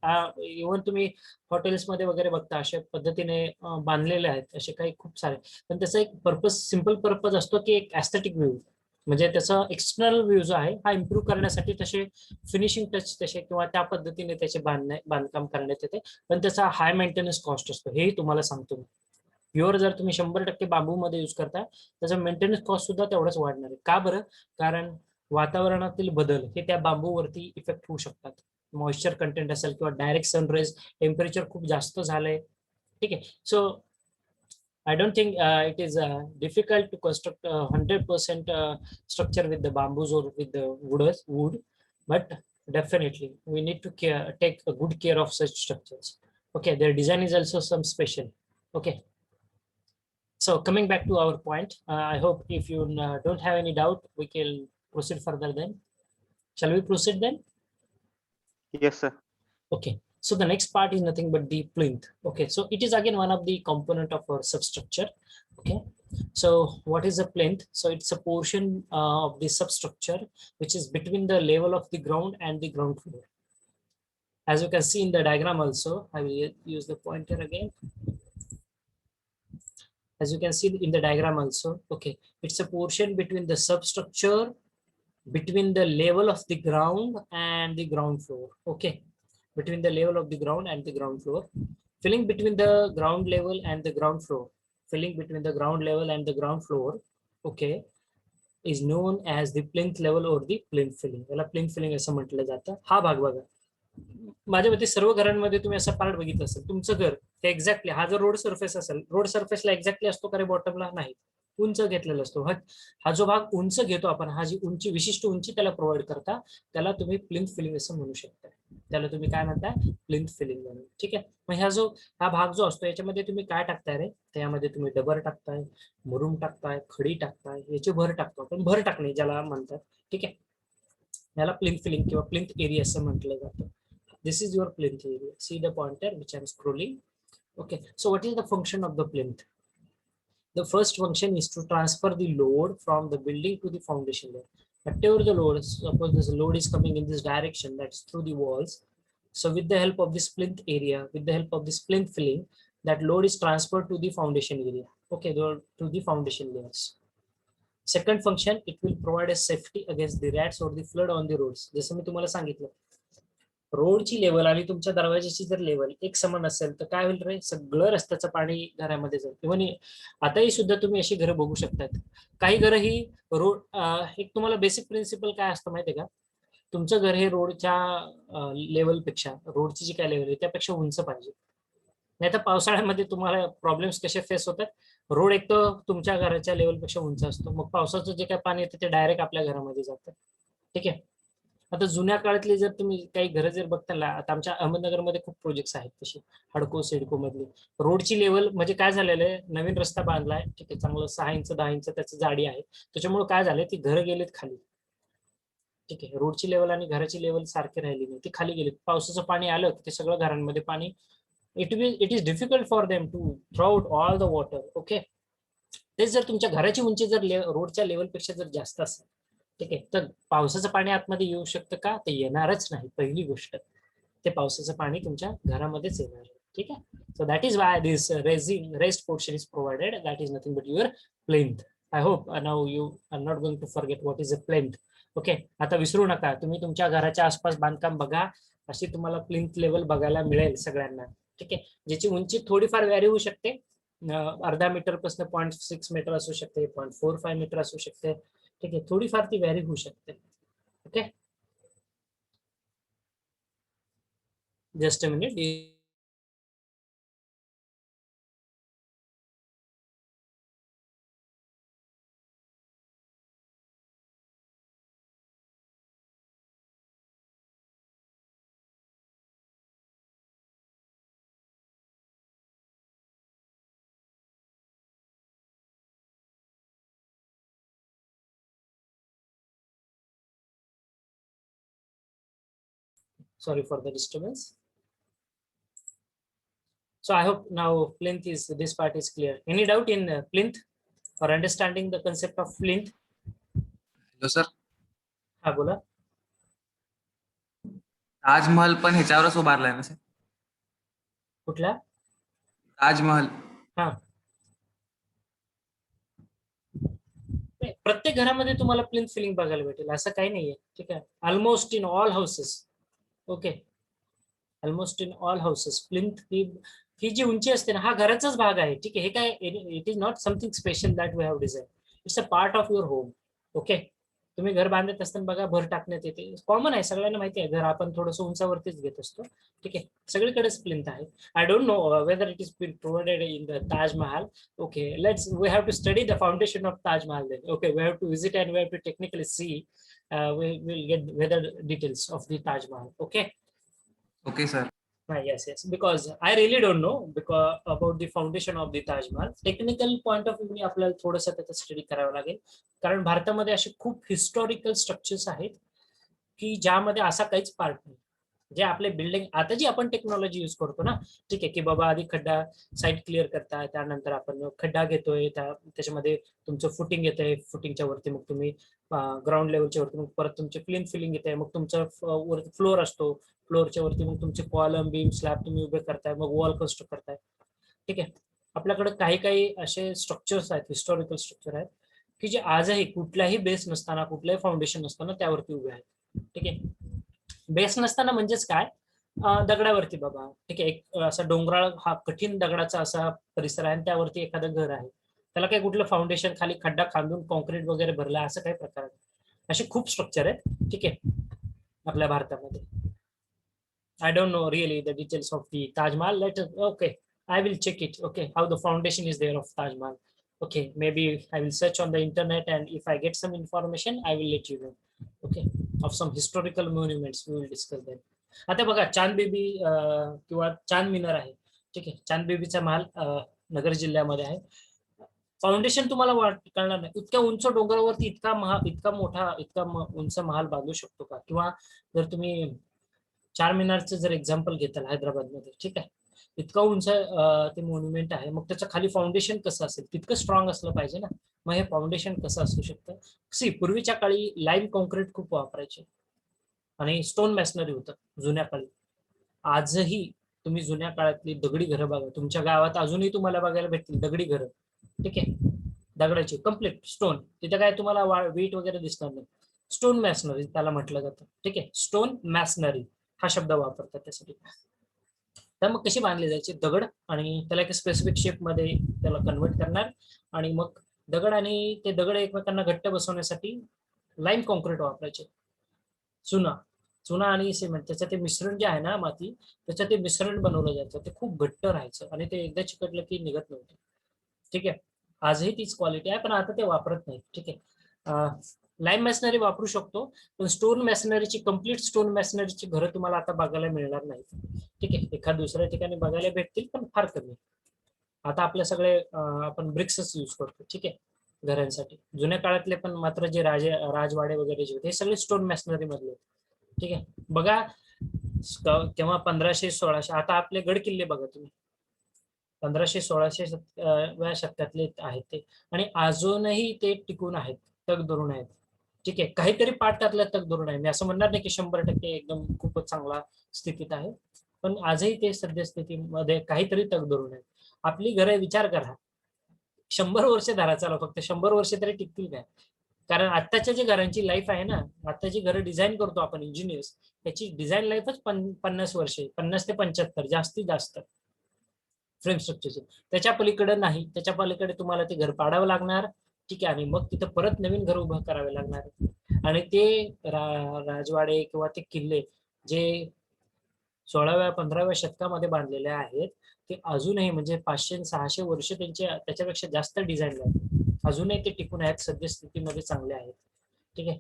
even तुम्ही हॉटेल्समध्ये वगैरे बघता अशा पद्धतीने बांधलेले आहेत असे काही खूप सारे, पण त्याचा एक पर्पज, सिंपल पर्पज असतो की एक ऍस्थेटिक व्ह्यू, म्हणजे त्याचा एक्सटर्नल व्ह्यू जो आहे हा इम्प्रूव्ह करण्यासाठी तसे फिनिशिंग टच तसे किंवा त्या पद्धतीने त्याचे बांधकाम करण्यात येते, पण त्याचा हाय मेंटेनन्स कॉस्ट असतो, हेही तुम्हाला सांगतो. प्युअर जर तुम्ही 100% बांबू मध्ये यूज करता, त्याचा मेंटेनन्स कॉस्ट सुद्धा तेवढाच वाढणार आहे. का बरं? कारण वातावरणातील बदल हे त्या बांबूवरती इफेक्ट होऊ शकतात. मॉइश्चर कंटेंट असेल किंवा डायरेक्ट सनरेज, टेम्परेचर खूप जास्त झालंय, ठीक आहे. So I don't think it is difficult to construct 100% structure with the bamboos or with the wood, but definitely we need to take a good care of such structures. Okay, their design is also some special. Okay, so coming back to our point, I hope if you don't have any doubt, we can proceed further then. Shall we proceed then? Yes, sir. Okay, so the next part is nothing but the plinth. Okay, so it is again one of the component of our substructure. Okay, so what is a plinth? So it's a portion of the substructure which is between the level of the ground and the ground floor. As you can see in the diagram also, I will use the pointer again. As you can see in the diagram also, okay, it's a portion between the substructure, between the level of the ground and the ground floor. Okay, between the level of the ground and the ground floor, filling between the ground level and the ground floor, filling between the ground level and the ground floor, okay, is known as the plinth level or the plinth filling. याला plinth filling असं म्हटलं जातं. हा भाग बघा, माझ्या मते सर्व घरांमध्ये तुम्ही असं पार्ट बघितलं असेल. तुमचं घर ते एक्झॅक्टली, हा जर रोड सरफेस असेल, रोड सरफेसला एक्झॅक्टली असतो का रे बॉटमला? नाही, उंच घेतलेला असतो. हा जो भाग उंच घेतो आपण, हा जी उंची, विशिष्ट उंची त्याला प्रोव्हाइड करता, त्याला तुम्ही प्लिंथ फिलिंग असं म्हणू शकता. त्याला तुम्ही काय म्हणता? प्लिंथ फिलिंग म्हणून. ठीक आहे, मग हा भाग जो असतो याच्यामध्ये तुम्ही काय टाकताय रे? त्यामध्ये तुम्ही डबर टाकताय, मुरुम टाकताय, खडी टाकताय, याची भर टाकतो आपण, भर टाकणे ज्याला म्हणतात. ठीक आहे, याला प्लिंथ फिलिंग किंवा प्लिंथ एरिया असं म्हटलं जातं. This is your plinth area. See the pointer which I'm scrolling. Okay, so what is the function of the plinth? The first function is to transfer the load from the building to the foundation layer. Whatever the load, suppose this load is coming in this direction, that's through the walls. So with the help of this plinth area, with the help of this plinth filling, that load is transferred to the foundation area. Okay, to the foundation layers. Second function, it will provide a safety against the rats or the flood on the roads. जसं मी तुम्हाला सांगितलं, रोडची level आणि तुमच्या दरवाजाची जर level एक समान असेल तर काय होईल रे? सगळं रस्त्याचं पाणी घरामध्ये जाईल. इव्हन आताही सुद्धा तुम्ही अशी घरं बघू शकतात. काही घरं ही रोड, एक तुम्हाला बेसिक प्रिन्सिपल काय असतं माहितीये का? तुमचं घर हे रोडच्या लेवलपेक्षा, रोडची जी काय लेवल आहे त्यापेक्षा उंच पाहिजे. नाही तर पावसाळ्यामध्ये तुम्हाला प्रॉब्लेम्स कसे फेस होतात? रोड एक तर तुमच्या घराच्या लेवलपेक्षा उंच असतो, मग पावसाचं जे काय पाणी येतं ते डायरेक्ट आपल्या घरामध्ये जातं. ठीक आहे, आता जुन्या काळातली जर तुम्ही काही घरं जर बघता, आता आमच्या अहमदनगरमध्ये खूप प्रोजेक्ट्स आहेत तशी, हडको सिडको मधली. रोडची लेवल म्हणजे काय झालेलं आहे, नवीन रस्ता बांधलाय, ठीक आहे, चांगलं 6 इंच 10 इंच त्याची जाडी आहे, त्याच्यामुळे काय झालंय, ती घरं गेलीत खाली. ठीक आहे, रोडची लेवल आणि घराची लेवल सारखी राहिली नाही, ती खाली गेली. पावसाचं पाणी आलं की ते सगळं घरांमध्ये पाणी, it is difficult for them to throw out all the water. Okay, तेच जर तुमच्या घराची उंची जर रोडच्या लेवलपेक्षा जर जास्त असेल, ठीक आहे, तर पावसाचं पाणी आतमध्ये येऊ शकतं का? ते येणारच नाही. पहिली गोष्ट, ते पावसाचं पाणी तुमच्या घरामध्येच येणार. ठीक आहे, so that is why this rest portion is provided. That is nothing but your plinth. I hope now you are not going to forget what is a plinth. Okay, आता विसरू नका, तुम्ही तुमच्या घराच्या आसपास बांधकाम बघा, अशी तुम्हाला प्लिंथ लेवल बघायला मिळेल सगळ्यांना. ठीक आहे, ज्याची उंची थोडीफार व्हॅरी होऊ शकते, अर्धा मीटर पासून 0.6 मीटर असू शकते, 0.45 मीटर असू शकते. ठीक आहे, थोडीफार ती व्हॅरी होऊ शकते. Okay, just a minute. Sorry for the disturbance. So I hope now plinth is, this part is clear. Any doubt in plinth or understanding the concept of plinth? Hello sir, हा बोला. ताजमहल पण ह्याच्यावरच उभारलाय ना sir? कुठला? ताजमहल. हा, प्रत्येक घरामध्ये तुम्हाला plinth feeling बघायला भेटेल, असं काही नाहीये. ठीक आहे, almost in all houses. Okay, almost in all houses plinth ही जी उंची असते ना, हा घराचाच भाग आहे. ठीक आहे, हे काय, it is not something special that we have design. It's a part of your home. Okay, तुम्ही घर बांधत असताना बघा भर टाकण्यात येते, कॉमन आहे, सगळ्यांना माहिती आहे. घर आपण थोडंसं उंचावरतीच घेत असतो. ठीक आहे, सगळीकडेच प्लिंथ आहे. I don't know whether it is been provided in the Taj Mahal. Okay, we have to study the foundation of Taj Mahal then. Okay, we have to visit and we have to technically see. We will get weather details of the Taj Mahal. Okay. Okay sir. Yes, yes. Because I really don't know because about the foundation of the Taj Mahal. Technical point of view आपल्याला थोडंसं त्याचा study करावं लागेल, कारण भारतामध्ये असे खूप historical structures आहेत की ज्यामध्ये असा काहीच पार्ट नाही. जे आपले बिल्डिंग आता जी आपण टेक्नॉलॉजी यूज करतो ना, ठीक आहे, की बाबा आधी खड्डा साईट क्लिअर करता, त्यानंतर आपण खड्डा घेतोय, त्याच्यामध्ये तुमचं फुटिंग येतंय, फुटिंगच्या वरती मग तुम्ही ग्राउंड लेवलच्या वरती मग परत तुमचे प्लिंथ फिलिंग येते, मग तुमचं वरती फ्लोअर असतो, फ्लोअरच्या वरती मग तुमचे कॉलम बीम स्लॅब तुम्ही उभे करताय, मग वॉल कन्स्ट्रक्ट करताय. ठीक आहे, आपल्याकडे काही काही असे स्ट्रक्चर्स आहेत, हिस्टॉरिकल स्ट्रक्चर आहेत की जे आजही कुठलाही बेस नसताना, कुठलाही फाउंडेशन नसताना त्यावरती उभे आहेत. ठीक आहे, बेस नसताना म्हणजेच काय, दगडावरती बाबा. ठीक आहे, एक असा डोंगराळ हा कठीण दगडाचा असा परिसर आहे आणि त्यावरती एखादं घर आहे, त्याला काही कुठलं फाउंडेशन खाली खड्डा खांदून कॉन्क्रीट वगैरे भरला असं काही प्रकार आहे. असे खूप स्ट्रक्चर आहेत. ठीक आहे, आपल्या भारतामध्ये. I don't know really the details of the Taj Mahal. Okay, I will check it. Okay, how the foundation is there of Taj Mahal. Okay, maybe I will search on the internet and if I get some information, I will let you know. Okay, of some historical monuments we will discuss that. आता बघा चांद baby किंवा चांद मिनार आहे. ठीक आहे, चांद बेबीचा महाल नगर जिल्ह्यामध्ये आहे. Foundation तुम्हाला कळणार नाही, इतक्या उंच डोंगरावरती इतका मोठा उंच महाल बांधू शकतो का? किंवा जर तुम्ही चार मिनारचं जर एक्झाम्पल घेताल हैदराबादमध्ये, ठीक आहे, इतका उंच ते मॉन्युमेंट आहे, मग त्याचं खाली फाउंडेशन कसं असेल? तितकं स्ट्रॉंग असलं पाहिजे ना. मग हे फाउंडेशन कसं असू शकतं? पूर्वीच्या काळी लाईम कॉन्क्रीट खूप वापरायचे आणि स्टोन मॅशनरी होतं जुन्या काळी. आजही तुम्ही जुन्या काळातली दगडी घरं बघा, तुमच्या गावात अजूनही तुम्हाला बघायला भेटतील दगडी घरं. ठीक आहे, दगडाची कम्प्लीट स्टोन, तिथे काय तुम्हाला वीट वगैरे दिसणार नाही. स्टोन मॅशनरी त्याला म्हटलं जातं. ठीक आहे, स्टोन मॅशनरी हा शब्द वापरतात त्यासाठी. तर मग कशी बांधली जायची? दगड आणि त्याला एक स्पेसिफिक शेप मध्ये त्याला कन्वर्ट करणार आणि मग दगड आणि ते दगड एकमेकांना घट्ट बसवण्यासाठी लाईम कॉन्क्रीट वापरायचे. चुना आणि सिमेंट त्याचं ते मिश्रण जे आहे ना, माती, त्याचं ते मिश्रण बनवलं जायचं. ते खूप घट्ट राहायचं आणि ते एकदा चिकटलं की निघत नव्हतं. ठीक आहे, आजही तीच क्वालिटी आहे, पण आता ते वापरत नाही. ठीक आहे, लाईम मॅशनरी वापरू शकतो, पण स्टोन मॅशनरीची, कम्प्लीट स्टोन मॅशनरीची घरं तुम्हाला आता बघायला मिळणार नाही. ठीक आहे, एखाद दुसऱ्या ठिकाणी बघायला भेटतील, पण फार कमी. आता आपल्या सगळे आपण ब्रिक्सच यूज करतो. ठीक आहे, घरांसाठी. जुन्या काळातले पण मात्र जे राजवाडे वगैरे जे होते हे सगळे स्टोन मॅशनरी मधले. ठीक आहे, बघा तेव्हा 1500-1600, आता आपले गड किल्ले बघा तुम्ही 1500-1600 शतकातले आहेत ते, आणि अजूनही ते टिकून आहेत, तग धरून आहेत. ठीक आहे, काहीतरी पाठ त्यातला तग धरून आहे. मी असं म्हणणार नाही की 100% एकदम खूपच चांगला स्थितीत आहे, पण आजही ते सद्यस्थितीमध्ये काहीतरी तग धरून आहे. आपली घरं विचार करा, 100 वर्ष धरा, चला फक्त 100 वर्ष तरी टिकतील काय? कारण आत्ताच्या जे घरांची लाईफ आहे ना, आता जी घरं डिझाईन करतो आपण इंजिनियर्स, त्याची डिझाईन लाईफच 50 वर्षे, 50 ते 75 जास्तीत जास्त फ्रेम स्ट्रक्चरचे. त्याच्या पलीकडे नाही, त्याच्या पलीकडे तुम्हाला ते घर पाडावं लागणार. ठीक आहे, आणि मग तिथं परत नवीन घर उभं करावे लागणार. आणि ते राजवाडे किंवा ते किल्ले जे 16व्या-15व्या शतकामध्ये बांधलेले आहेत, ते अजूनही म्हणजे 500-600 वर्ष त्याच्यापेक्षा जास्त डिझाईन आहेत, अजूनही ते टिकून आहेत, सद्यस्थितीमध्ये चांगले आहेत. ठीक आहे,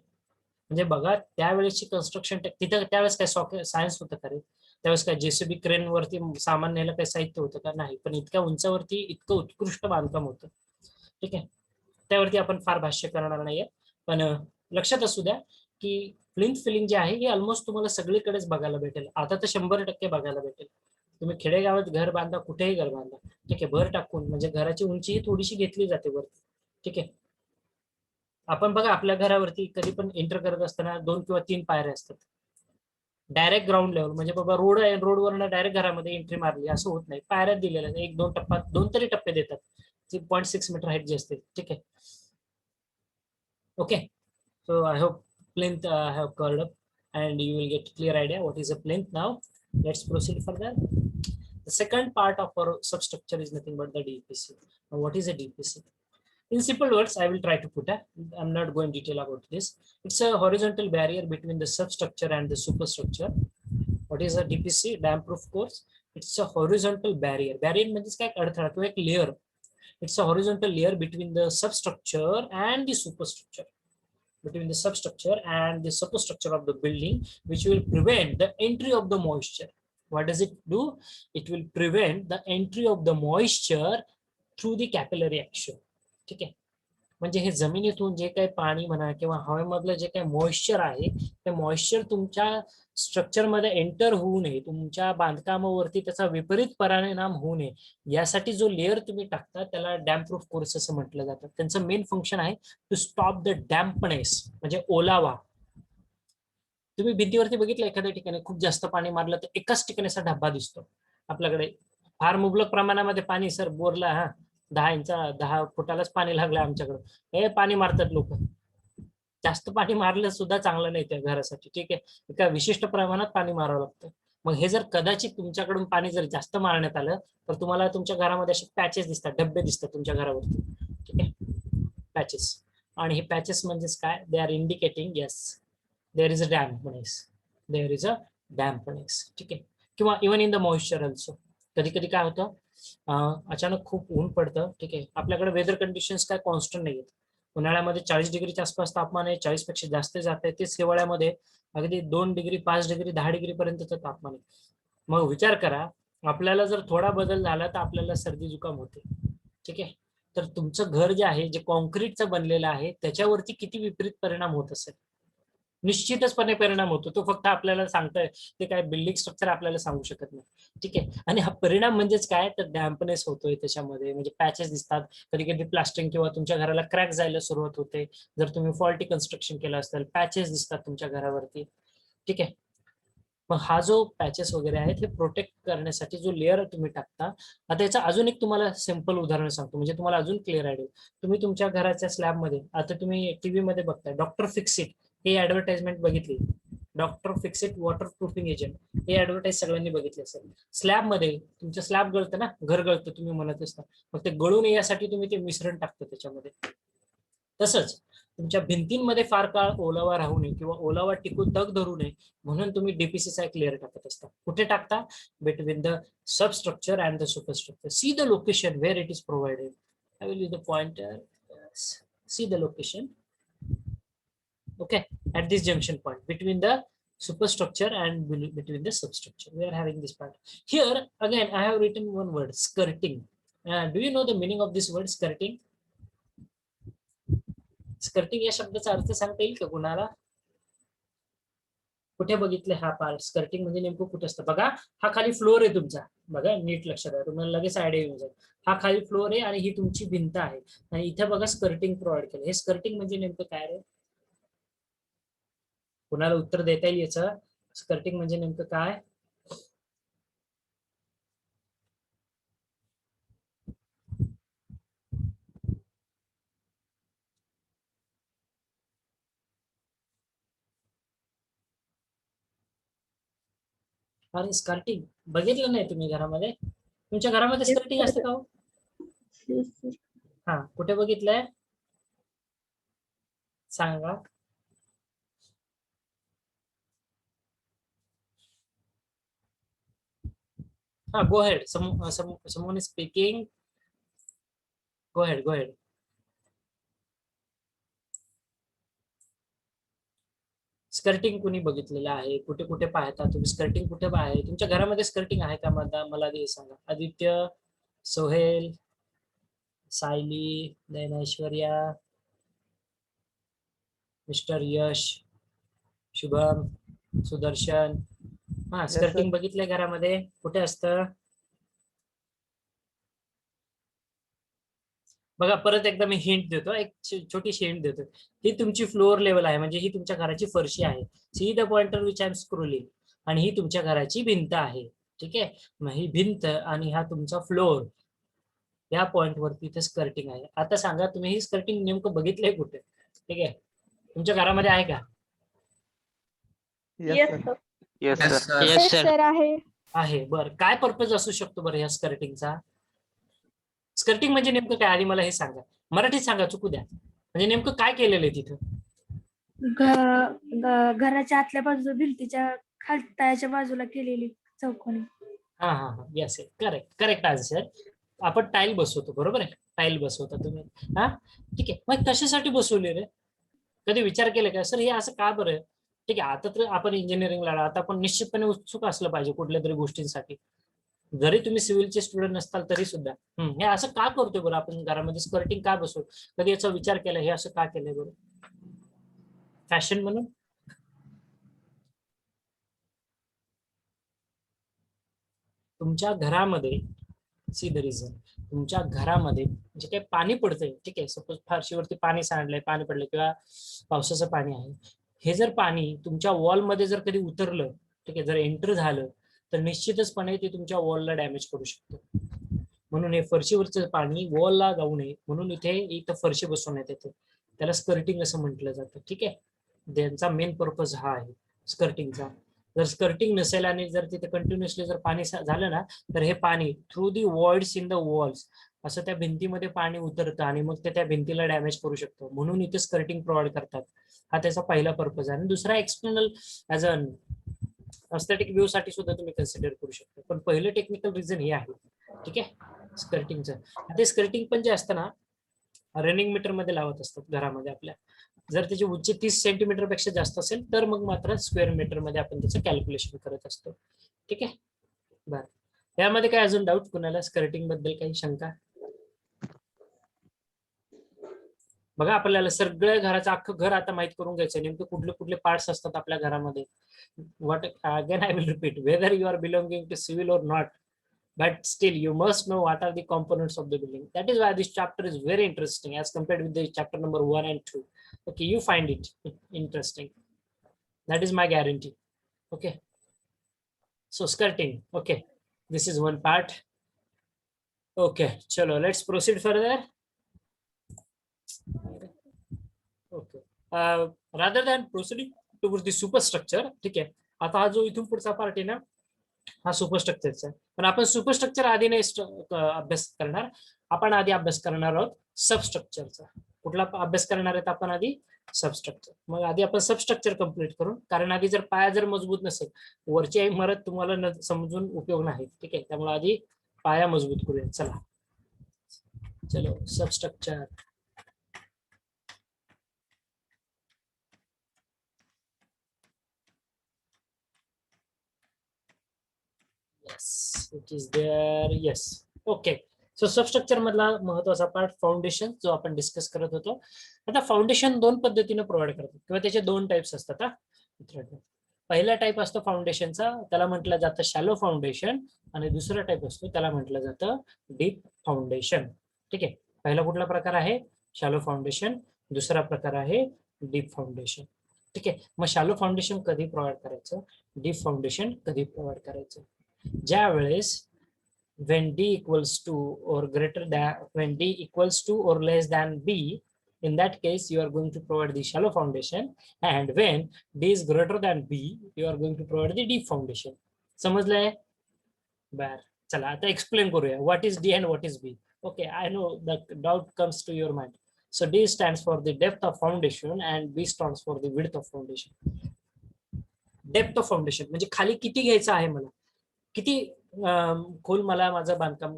म्हणजे बघा त्यावेळेसची कन्स्ट्रक्शन तिथं त्यावेळेस काय सायन्स होतं का रे? त्यावेळेस काय जेसीबी क्रेन वरती सामान न्यायला काही साहित्य होतं का? नाही, पण इतक्या उंचावरती इतकं उत्कृष्ट बांधकाम होतं. ठीक आहे, त्यावरती आपण फार भाष्य करणार नाहीये, पण लक्षात असू द्या की प्लिंथ फिलिंग जे आहे हे ऑलमोस्ट तुम्हाला सगळीकडेच बघायला भेटेल. आता तर 100% बघायला भेटेल. तुम्ही खेडेगावात घर बांधा, कुठेही घर बांधा, ठीक आहे, भर टाकून म्हणजे घराची उंची ही थोडीशी घेतली जाते वरती. ठीक आहे. आपण बघा आपल्या घरावरती कधी पण एंटर करत असताना 2 किंवा 3 पायऱ्या असतात. डायरेक्ट ग्राउंड लेवल म्हणजे बाबा रोड आहे, रोडवरनं डायरेक्ट घरामध्ये एंट्री मारली असं होत नाही. पायऱ्या दिलेल्या 1-2 टप्पा, 2 तरी टप्पे देतात. 0.6 मीटर हाईट जी असते. ठीक आहे. Okay. So I hope plinth I have covered up and you will get clear idea what is a plinth now. Let's proceed further. The second part of our substructure is nothing but the DPC. Now what is a DPC? In simple words, I will try to put it. I'm not going detail about this. It's a horizontal barrier between the substructure and the superstructure. What is a DPC? Dam proof course. It's a horizontal barrier. Barrier means काय अडथळा किंवा एक layer. It's a horizontal layer between the substructure and the superstructure. Between the substructure and the superstructure of the building, which will prevent the entry of the moisture. What does it do? It will prevent the entry of the moisture through the capillary action. ठीक आहे. म्हणजे हे जमिनीतून जे काही पाणी म्हणा किंवा हवेमधलं जे काही मॉइश्चर आहे ते मॉइश्चर तुमच्या स्ट्रक्चर मध्ये एंटर होऊ नये, तुमच्या बांधकामावरती त्याचा विपरीत परिणाम होऊ नये यासाठी जो लेअर तुम्ही टाकता त्याला डॅम्प प्रूफ कोर्स असं म्हटलं जातं. त्यांचं मेन फंक्शन आहे टू स्टॉप द डॅम्पनेस म्हणजे ओलावा. तुम्ही भिंतीवरती बघितलं एखाद्या ठिकाणी खूप जास्त पाणी मारलं तर एकाच ठिकाणी असा धब्बा दिसतो. आपल्याकडे फार मुबलक प्रमाणामध्ये पाणी सर बोरला 10 फुटालाच पाणी लागलं आमच्याकडे, हे पाणी मारतात लोक. जास्त पाणी मारलं सुद्धा चांगलं नाही त्या घरासाठी. ठीक आहे. एका विशिष्ट प्रमाणात पाणी मारावं लागतं. मग हे जर कदाचित तुमच्याकडून पाणी जर जास्त मारण्यात आलं तर तुम्हाला तुमच्या घरामध्ये असे पॅचेस दिसतात, डब्बे दिसतात तुमच्या घरावरती. ठीक आहे. पॅचेस. आणि हे पॅचेस म्हणजेच काय? They are indicating yes there is a dampness. There is a dampness. ठीक आहे. किंवा even in the moisture also. कधी कधी काय होतं, अचानक खूप ऊन पडतं. ठीक आहे. आपल्याकडे वेदर कंडिशन्स काय कॉन्स्टंट नाही आहेत. उन्हाळ्यामध्ये 40 डिग्रीच्या आसपास तापमान आहे, 40 पेक्षा जास्त जात आहे. तेच हिवाळ्यामध्ये अगदी 2 डिग्री, 5 डिग्री, 10 डिग्री पर्यंतचं तापमान आहे. मग विचार करा, आपल्याला जर थोडा बदल झाला तर आपल्याला सर्दी जुकाम होते. ठीक आहे. तर तुमचं घर जे आहे, जे कॉन्क्रीटचं बनलेलं आहे त्याच्यावरती किती विपरीत परिणाम होत असेल. निश्चितचपणे परिणाम होतो. तो फक्त आपल्याला सांगतोय, ते काय बिल्डिंग स्ट्रक्चर आपल्याला सांगू शकत नाही. ठीक आहे. आणि हा परिणाम म्हणजेच काय, तर डॅम्पनेस होतोय त्याच्यामध्ये, म्हणजे पॅचेस दिसतात. कधी कधी प्लास्टिंग किंवा तुमच्या घराला क्रॅक जायला सुरुवात होते. जर तुम्ही फॉल्टी कन्स्ट्रक्शन केलं असेल, पॅचेस दिसतात तुमच्या घरावरती. ठीक आहे. मग हा जो पॅचेस वगैरे आहेत हे प्रोटेक्ट करण्यासाठी जो लेअर तुम्ही टाकता. आता याचं अजून एक तुम्हाला सिंपल उदाहरण सांगतो म्हणजे तुम्हाला अजून क्लिअर आयडिया. तुम्ही तुमच्या घराच्या स्लॅबमध्ये, आता तुम्ही टीव्ही मध्ये बघताय डॉक्टर फिक्सिट हे ऍडव्हर्टाइजमेंट बघितली. Doctor Fixit water proofing agent हे ऍडव्हर्टाइज सगळ्यांनी बघितले असेल. स्लॅब मध्ये तुमचं स्लॅब गळतं ना, घर गळतं तुम्ही म्हणत असता, मग ते गळू नये यासाठी तुम्ही ते मिश्रण टाकता त्याच्यामध्ये. तसंच तुमच्या भिंतींमध्ये फार काळ ओलावा राहू नये किंवा ओलावा टिकून तग धरू नये म्हणून तुम्ही डीपीसीचा एक लेअर टाकत असता. कुठे टाकता? Between the substructure and the superstructure. See the location where it is provided. I will use the pointer. See the location. Okay, at this junction point between the superstructure and between the substructure we are having this part. Here again I have written one word, skirting. Do you know the meaning of this word skirting? Skirting या शब्दाचा अर्थ सांगता येईल का कुणाला? कुठे बघितले हा पार्ट? स्कर्टिंग म्हणजे नेमकं कुठे असतं बघा. हा खाली फ्लोर आहे तुमचा. बघा नीट लक्षात आहे, तुम्हाला लगेच आयडिया येऊन जाईल. हा खाली फ्लोर आहे आणि ही तुमची भिंत आहे आणि इथे बघा स्कर्टिंग प्रोव्हाइड केलं. हे स्कर्टिंग म्हणजे नेमकं काय रे? कुणाला उत्तर देता येईल याचं? स्कर्टिंग म्हणजे नेमकं काय? अरे स्कर्टिंग बघितलं नाही तुम्ही घरामध्ये? तुमच्या घरामध्ये स्कर्टिंग असतं का हो? हा, कुठे बघितलंय सांगा. हा, go ahead. Someone is speaking. Go ahead, go ahead. Skirting कुणी बघितलेलं आहे? कुठे कुठे पाहता तुम्ही स्कर्टिंग? कुठे आहे तुमच्या घरामध्ये स्कर्टिंग आहे का? मला हे सांगा. आदित्य, सोहेल, सायली, नैना, ऐश्वर्या, मिस्टर यश. शुभम, सुदर्शन. हा, Yes, sir. स्कर्टिंग बघितलंय घरामध्ये कुठे असतं? बघा, परत एकदा मी हिंट देतो, एक छोटीशी हिंट देतो. ही तुमची फ्लोअर लेवल आहे, म्हणजे ही तुमच्या घराची फरशी आहे. See the pointer which I am scrolling. आणि ही तुमच्या घराची भिंत आहे. ठीक आहे, मग ही भिंत आणि हा तुमचा फ्लोअर, या पॉइंट वरती इथे स्कर्टिंग आहे. आता सांगा तुम्ही ही स्कर्टिंग नेमकं बघितलंय कुठे? ठीक आहे, तुमच्या घरामध्ये आहे का? Yes, Yes, sir. sir. Yes Yes, sir. sir. Yes, sir. आहे. आहे. बरं, काय पर्पज असू शकतो बरं या स्कर्टिंगचा? स्कर्टिंग म्हणजे नेमकं काय, आधी मला हे सांगा. मराठीत सांगा, चुकू द्या. म्हणजे नेमकं काय केलेलं आहे तिथं? घराच्या आतल्या बाजूला भिंतीच्या खालच्या बाजूला केलेली चौकोनी. हा हा हा, येस, करेक्ट करेक्ट आन्सर. आपण टाईल बसवतो, बरोबर आहे, टाईल बसवता तुम्ही. हा, ठीक आहे. मग कशासाठी बसवले रे? कधी विचार केला का सर हे असं का बरं? ठीक आहे, आता तर आपण इंजिनिअरिंगला, आता आपण निश्चितपणे उत्सुक असलं पाहिजे कुठल्या तरी गोष्टींसाठी. जरी तुम्ही सिव्हिलचे स्टुडंट नसताल तरी सुद्धा हे असं का करतोय बरं आपण घरामध्ये स्कर्टिंग का बसवतो? कधी याचा विचार केला हे असं का केलंय बरं? फॅशन म्हणून? तुमच्या घरामध्ये, सी द रिझन, तुमच्या घरामध्ये जे काही पाणी पडतंय, ठीक आहे, सपोज फारशीवरती पाणी सांडलंय, पाणी पडलं किंवा पावसाचं पाणी आहे, हे जर पाणी तुमच्या वॉलमध्ये जर कधी उतरलं, ठीक आहे, जर एंटर झालं तर निश्चितचपणे ते तुमच्या वॉलला डॅमेज करू शकतं. म्हणून हे फरशीवरचं पाणी वॉलला जाऊ नये म्हणून इथं फरशी बसवण्यात येते. त्याला स्कर्टिंग असं म्हटलं जातं. ठीक आहे, त्यांचा मेन पर्पज हा आहे स्कर्टिंगचा. जर स्कर्टिंग नसेल आणि जर तिथे कंटिन्युअसली जर पाणी झालं ना, तर हे पाणी through the voids in the walls असं त्या भिंतीमध्ये पाणी उतरतं आणि मग ते त्या भिंतीला डॅमेज करू शकतं. म्हणून इथे स्कर्टिंग प्रोव्हाइड करतात. हा त्याचा पहिला पर्पज आहे. आणि दुसरा external as a aesthetic view साठी सुद्धा तुम्ही कन्सिडर करू शकता. पण पहिलं टेक्निकल रिझन हे आहे. ठीक आहे, स्कर्टिंगचं. ते स्कर्टिंग पण जे असतं ना, रनिंग मीटर मध्ये लावत असतात घरामध्ये आपल्या. जर त्याची उंची 30 सेंटीमीटर पेक्षा जास्त असेल तर मग मात्र स्क्वेअर मीटर मध्ये आपण त्याचं कॅल्क्युलेशन करत असतो. ठीक आहे, बरं. यामध्ये काय अजून डाऊट कुणाला स्कर्टिंग बद्दल काही शंका? बघा, आपल्याला सगळ्या घराचं अख्खं घर आता माहित करून घ्यायचं नेमके कुठले कुठले पार्ट्स असतात आपल्या घरामध्ये. What again I will repeat, whether you are belonging to civil और not, but still you must know what are the components of the building. That is why this chapter is very interesting as compared with the chapter number 1 and 2. Okay, you find it interesting, that is my guarantee. Okay, so skirting, okay, this is one part. Okay, chalo, let's proceed further. Okay, rather than proceeding towards the superstructure, ठीक आहे, आता हा जो इथून पुढचा part आहे ना, हा सुपरस्ट्रक्चरचा आहे. पण आपण सुपरस्ट्रक्चर आधी नाही अभ्यास करणार, आपण आधी अभ्यास करणार आहोत सबस्ट्रक्चरचा. कुठला अभ्यास करणार आहेत आपण आधी? सबस्ट्रक्चर. मग आधी आपण सबस्ट्रक्चर कम्प्लीट करू, कारण आधी जर पाया जर मजबूत नसेल वरची इमारत तुम्हाला समजून उपयोग नाही. ठीक आहे, त्यामुळे आधी पाया मजबूत करूया. चला, चलो, substructure. Yes, it is there. Yes. Okay. So substructure मधला महत्वाचा पार्ट फाउंडेशन जो आपण डिस्कस करत होतो. आता फाउंडेशन दोन पद्धतीने प्रोव्हाइड करतात किंवा त्याचे दोन टाइप्स असतात. पहिला टाइप असतो फाउंडेशनचा, त्याला म्हटलं जातं शॅलो फाउंडेशन, आणि दुसरा टाइप असतो त्याला म्हटलं जातं डीप फाउंडेशन. ठीक आहे, पहिला कुठला प्रकार आहे? Shallow foundation. दुसरा प्रकार आहे डीप फाउंडेशन. ठीक आहे, मग शॅलो फाउंडेशन कधी प्रोव्हाइड करायचं, डीप फाउंडेशन कधी प्रोव्हाइड करायचं? ज्या वेळेस when d equals to or greater than, when d equals to or less than b, in that case you are going to provide the shallow foundation, and when d is greater than b you are going to provide the deep foundation. समजलंय? बर, चला आता explain करूया what is d and what is b. Okay, I know the doubt comes to your mind. So d stands for the depth of foundation and b stands for the width of foundation. Depth of foundation म्हणजे खाली किती घ्यायचं आहे मला, किती खोल मला माझं बांधकाम,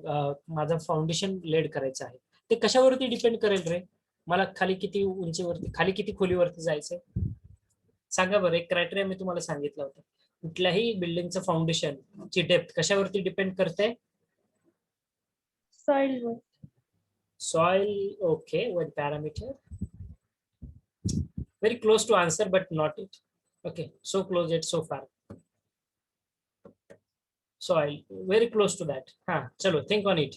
माझं फाउंडेशन लेड करायचं आहे. ते कशावरती डिपेंड करेल रे? मला खाली किती उंचीवरती, खाली किती खोलीवरती जायचंय सांगा बरं. एक क्रायटेरिया मी तुम्हाला सांगितलं होतं, कुठल्याही बिल्डिंगचं फाउंडेशन ची डेप्थ कशावरती डिपेंड करते? Soil. Soil. Okay, one parameter, very close to answer but not it. Okay, so close it so far. So I very close to that. हा चलो think on it.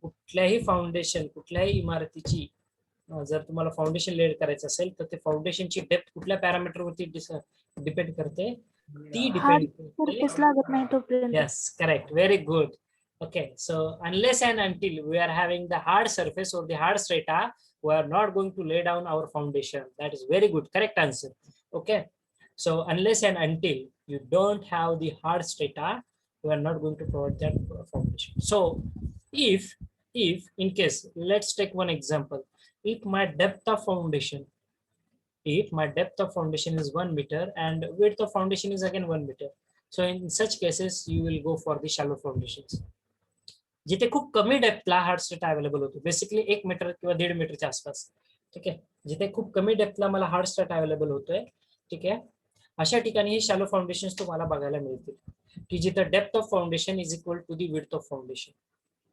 कुठल्याही फाउंडेशन, कुठल्याही इमारतीची जर तुम्हाला फाउंडेशन लेड करायचं असेल तर ते फाउंडेशनची डेप्थ कुठल्या पॅरामीटर वरती डिपेंड करते, ती हार्ड डिपेंड सरफेस लागत नाही तोपर्यंत. Yes, correct. Very good. Okay, so unless and until we are having the hard surface or the hard strata, we are not going to lay down our foundation. That is very good. Correct answer. Okay. So unless and until you don't have the hard strata, we are not going to provide that foundation. So if in case, let's take one example. If my depth of foundation is 1 meter and width of foundation is again 1 meter. So in such cases, you will go for the shallow foundations. जिथे खूप कमी डेप्थला hard strata available होतो, basically 1 metre किंवा 1.5 मीटरच्या आसपास. ठीक आहे, जिथे खूप कमी डेप्थला मला हार्ड स्ट्रेटा अवेलेबल होतोय. ठीक आहे, अशा ठिकाणी हे शॅलो फाउंडेशन तुम्हाला बघायला मिळतील, की जिथे depth of foundation is equal to the width of foundation.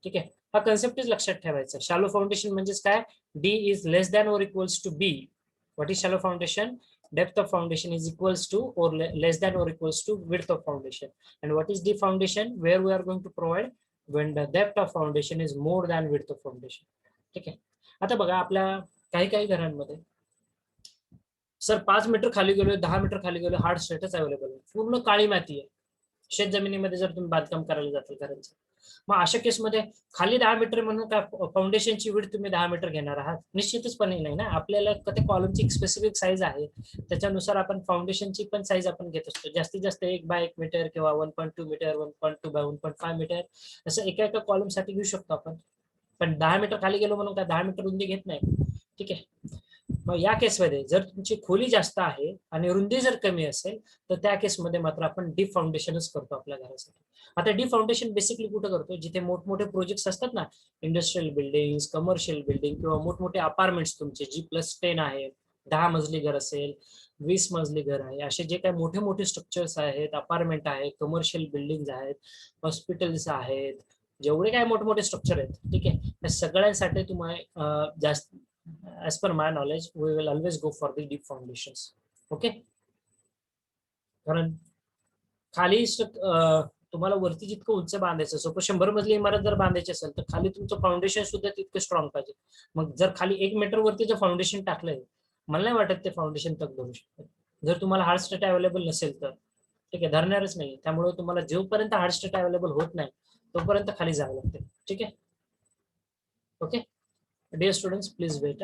ठीक आहे, हा कन्सेप्टच लक्षात ठेवायचा. शॅलो फाउंडेशन म्हणजेच काय, डी इज लेस दॅन और equals to B. What is shallow foundation? Depth of foundation is equals to or less than or equals to width of foundation. And what is deep foundation? Where we are going to provide when the depth of foundation is more than width of foundation. ठीक आहे, आता बघा आपल्या काही घरांमध्ये sir 5 metre खाली गेलो, 10 metre खाली गेलो, हार्ड स्ट्रेटच अवेलेबल आहे, पूर्ण काळी माती आहे. शेत जमिनीमध्ये जर तुम्ही बांधकाम करायला जाताल घरांचं, मग अशा केसमध्ये खाली 10 मीटर म्हणून काय फाउंडेशनची विड्थ तुम्ही 10 मीटर घेणार आहात? निश्चितचपणे नाही ना. आपल्याला त्या कॉलमची एक स्पेसिफिक साईज आहे, त्याच्यानुसार आपण फाउंडेशनची पण साईज आपण घेत असतो. जास्तीत जास्त 1 बाय 1 मीटर किंवा 1.2 मीटर, 1.2 बाय 1.5 मीटर असं एका कॉलम साठी घेऊ शकतो आपण. पण 10 मीटर खाली गेलो म्हणून काय 10 मीटर रुंदी घेत नाही. ठीक आहे, मग या केसमध्ये जर तुमची खोली जास्त आहे आणि रुंदी जर कमी असेल तर त्या केसमध्ये मात्र आपण डीप फाउंडेशनच करतो आपल्या घरासाठी. आता डीप फाउंडेशन बेसिकली कुठं करतो, जिथे मोठमोठे प्रोजेक्ट्स असतात ना, इंडस्ट्रियल बिल्डिंग, कमर्शियल बिल्डिंग किंवा मोठमोठे अपार्टमेंट्स तुमचे G+10 आहे, 10 मजली घर असेल, 20 मजली घर आहे, असे जे काही मोठे मोठे स्ट्रक्चर्स आहेत, अपार्टमेंट आहेत, कमर्शियल बिल्डिंग आहेत, हॉस्पिटल्स आहेत, जेवढे काय मोठमोठे स्ट्रक्चर आहेत. ठीक आहे, या सगळ्यांसाठी तुम्हाला जास्त as per my knowledge we will always go for the deep foundations. Okay, कारण खाली तुम्हाला वरती जितकं उंच बांधायचं, सपोज 100 मजली इमारत जर बांधायची असेल तर खाली तुमचं फाउंडेशन सुद्धा तितकं स्ट्रॉंग पाहिजे. मग जर खाली 1 मीटर वरती जर फाउंडेशन टाकलंय, मला नाही वाटत ते फाउंडेशन तक धरू शकतं, जर तुम्हाला हार्ड स्ट्रेटा अवेलेबल नसेल तर. ठीक आहे, धरणारच नाही. त्यामुळे तुम्हाला जोपर्यंत हार्ड स्ट्रेटा अवेलेबल होत नाही तोपर्यंत खाली जावं लागते. ठीक आहे, okay dear students, please wait.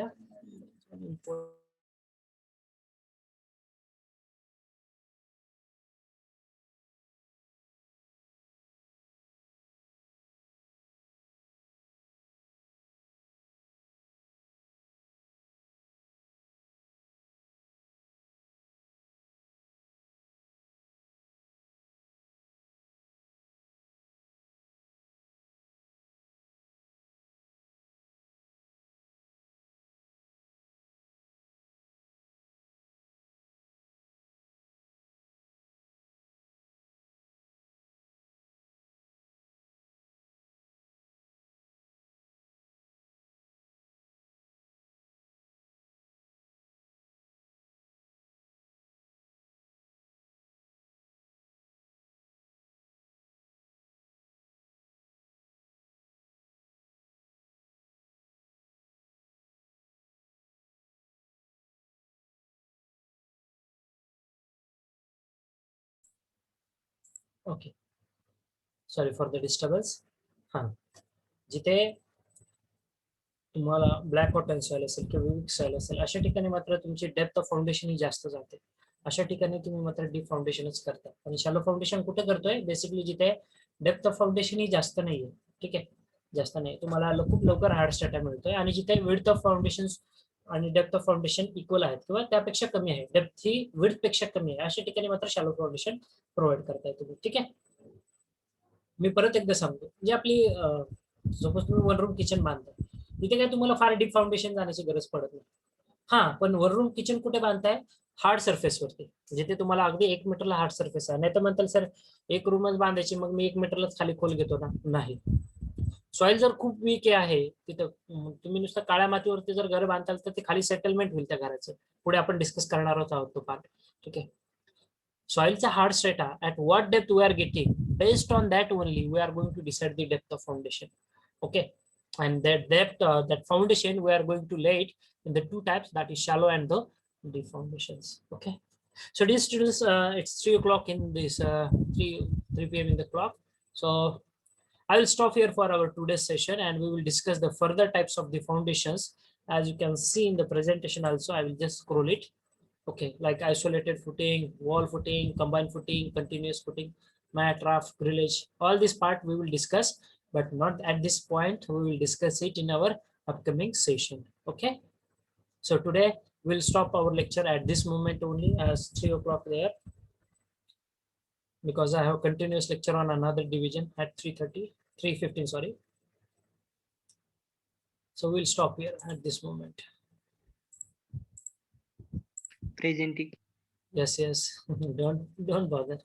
Okay, sorry for the disturbance. हा, जिथे तुम्हाला ब्लॅक कॉटन सॉइल असेल किंवा विविक सॉइल असेल अशा ठिकाणी मात्र तुमची डेप्थ ऑफ फाउंडेशन ही जास्त जाते. अशा ठिकाणी तुम्ही मात्र डीप फाउंडेशनच करता. आणि शॅलो फाउंडेशन कुठे करतोय, बेसिकली जिथे डेप्थ ऑफ फाउंडेशन ही जास्त नाहीये. ठीक आहे, जास्त नाही, तुम्हाला खूप लवकर हार्ड स्ट्रेटा मिळतोय. आणि जिथे विड्थ ऑफ फाउंडेशन आणि डेप्थ ऑफ फाउंडेशन इक्वल आहेत किंवा त्यापेक्षा कमी आहे, डेप्थ ही विड्थ पेक्षा कमी आहे, अशा ठिकाणी मात्र शॅलो फाउंडेशन प्रोव्हाइड करताय तुम्ही. ठीक आहे, मी परत एकदा सांगतो, जे आपली सपोज तुम्ही 1 रूम किचन बांधताय, तिथे काय तुम्हाला फार डीप फाउंडेशन जाण्याची गरज पडत नाही. हा, पण 1 रूम किचन कुठे बांधताय, हार्ड सरफेस वरती, जिथे तुम्हाला अगदी 1 मीटरला हार्ड सरफेस आहे. नाही तर म्हणताल सर 1 रूमच बांधायची, मग मी 1 मीटरलाच खाली खोल घेतो ना. नाही, सॉइल जर खूप वीक आहे तिथं तुम्ही नुसतं काळ्या मातीवरती जर घर बांधाल तर ते खाली सेटलमेंट होईल त्या घराचं. पुढे आपण डिस्कस करणार आहोत तो पार्ट. ठीक आहे. Soil's hard strata at what depth we are getting, based on that only we are going to decide the depth of foundation. Okay, and that depth, that foundation we are going to lay it in the two types, that is shallow and the deep foundations. Okay, so dear students, it's 3 o'clock in this 3 p.m. in the clock. So I will stop here for our today's session, and we will discuss the further types of the foundations. As you can see in the presentation also, I will just scroll it. Okay, like isolated footing, wall footing, combined footing, continuous footing, mat, raft, grillage, all this part we will discuss, but not at this point. We will discuss it in our upcoming session. Okay, so today we'll stop our lecture at this moment only, as 3 o'clock there, because I have continuous lecture on another division at 3:15, sorry. So we'll stop here at this moment. Presenting. Yes, don't bother.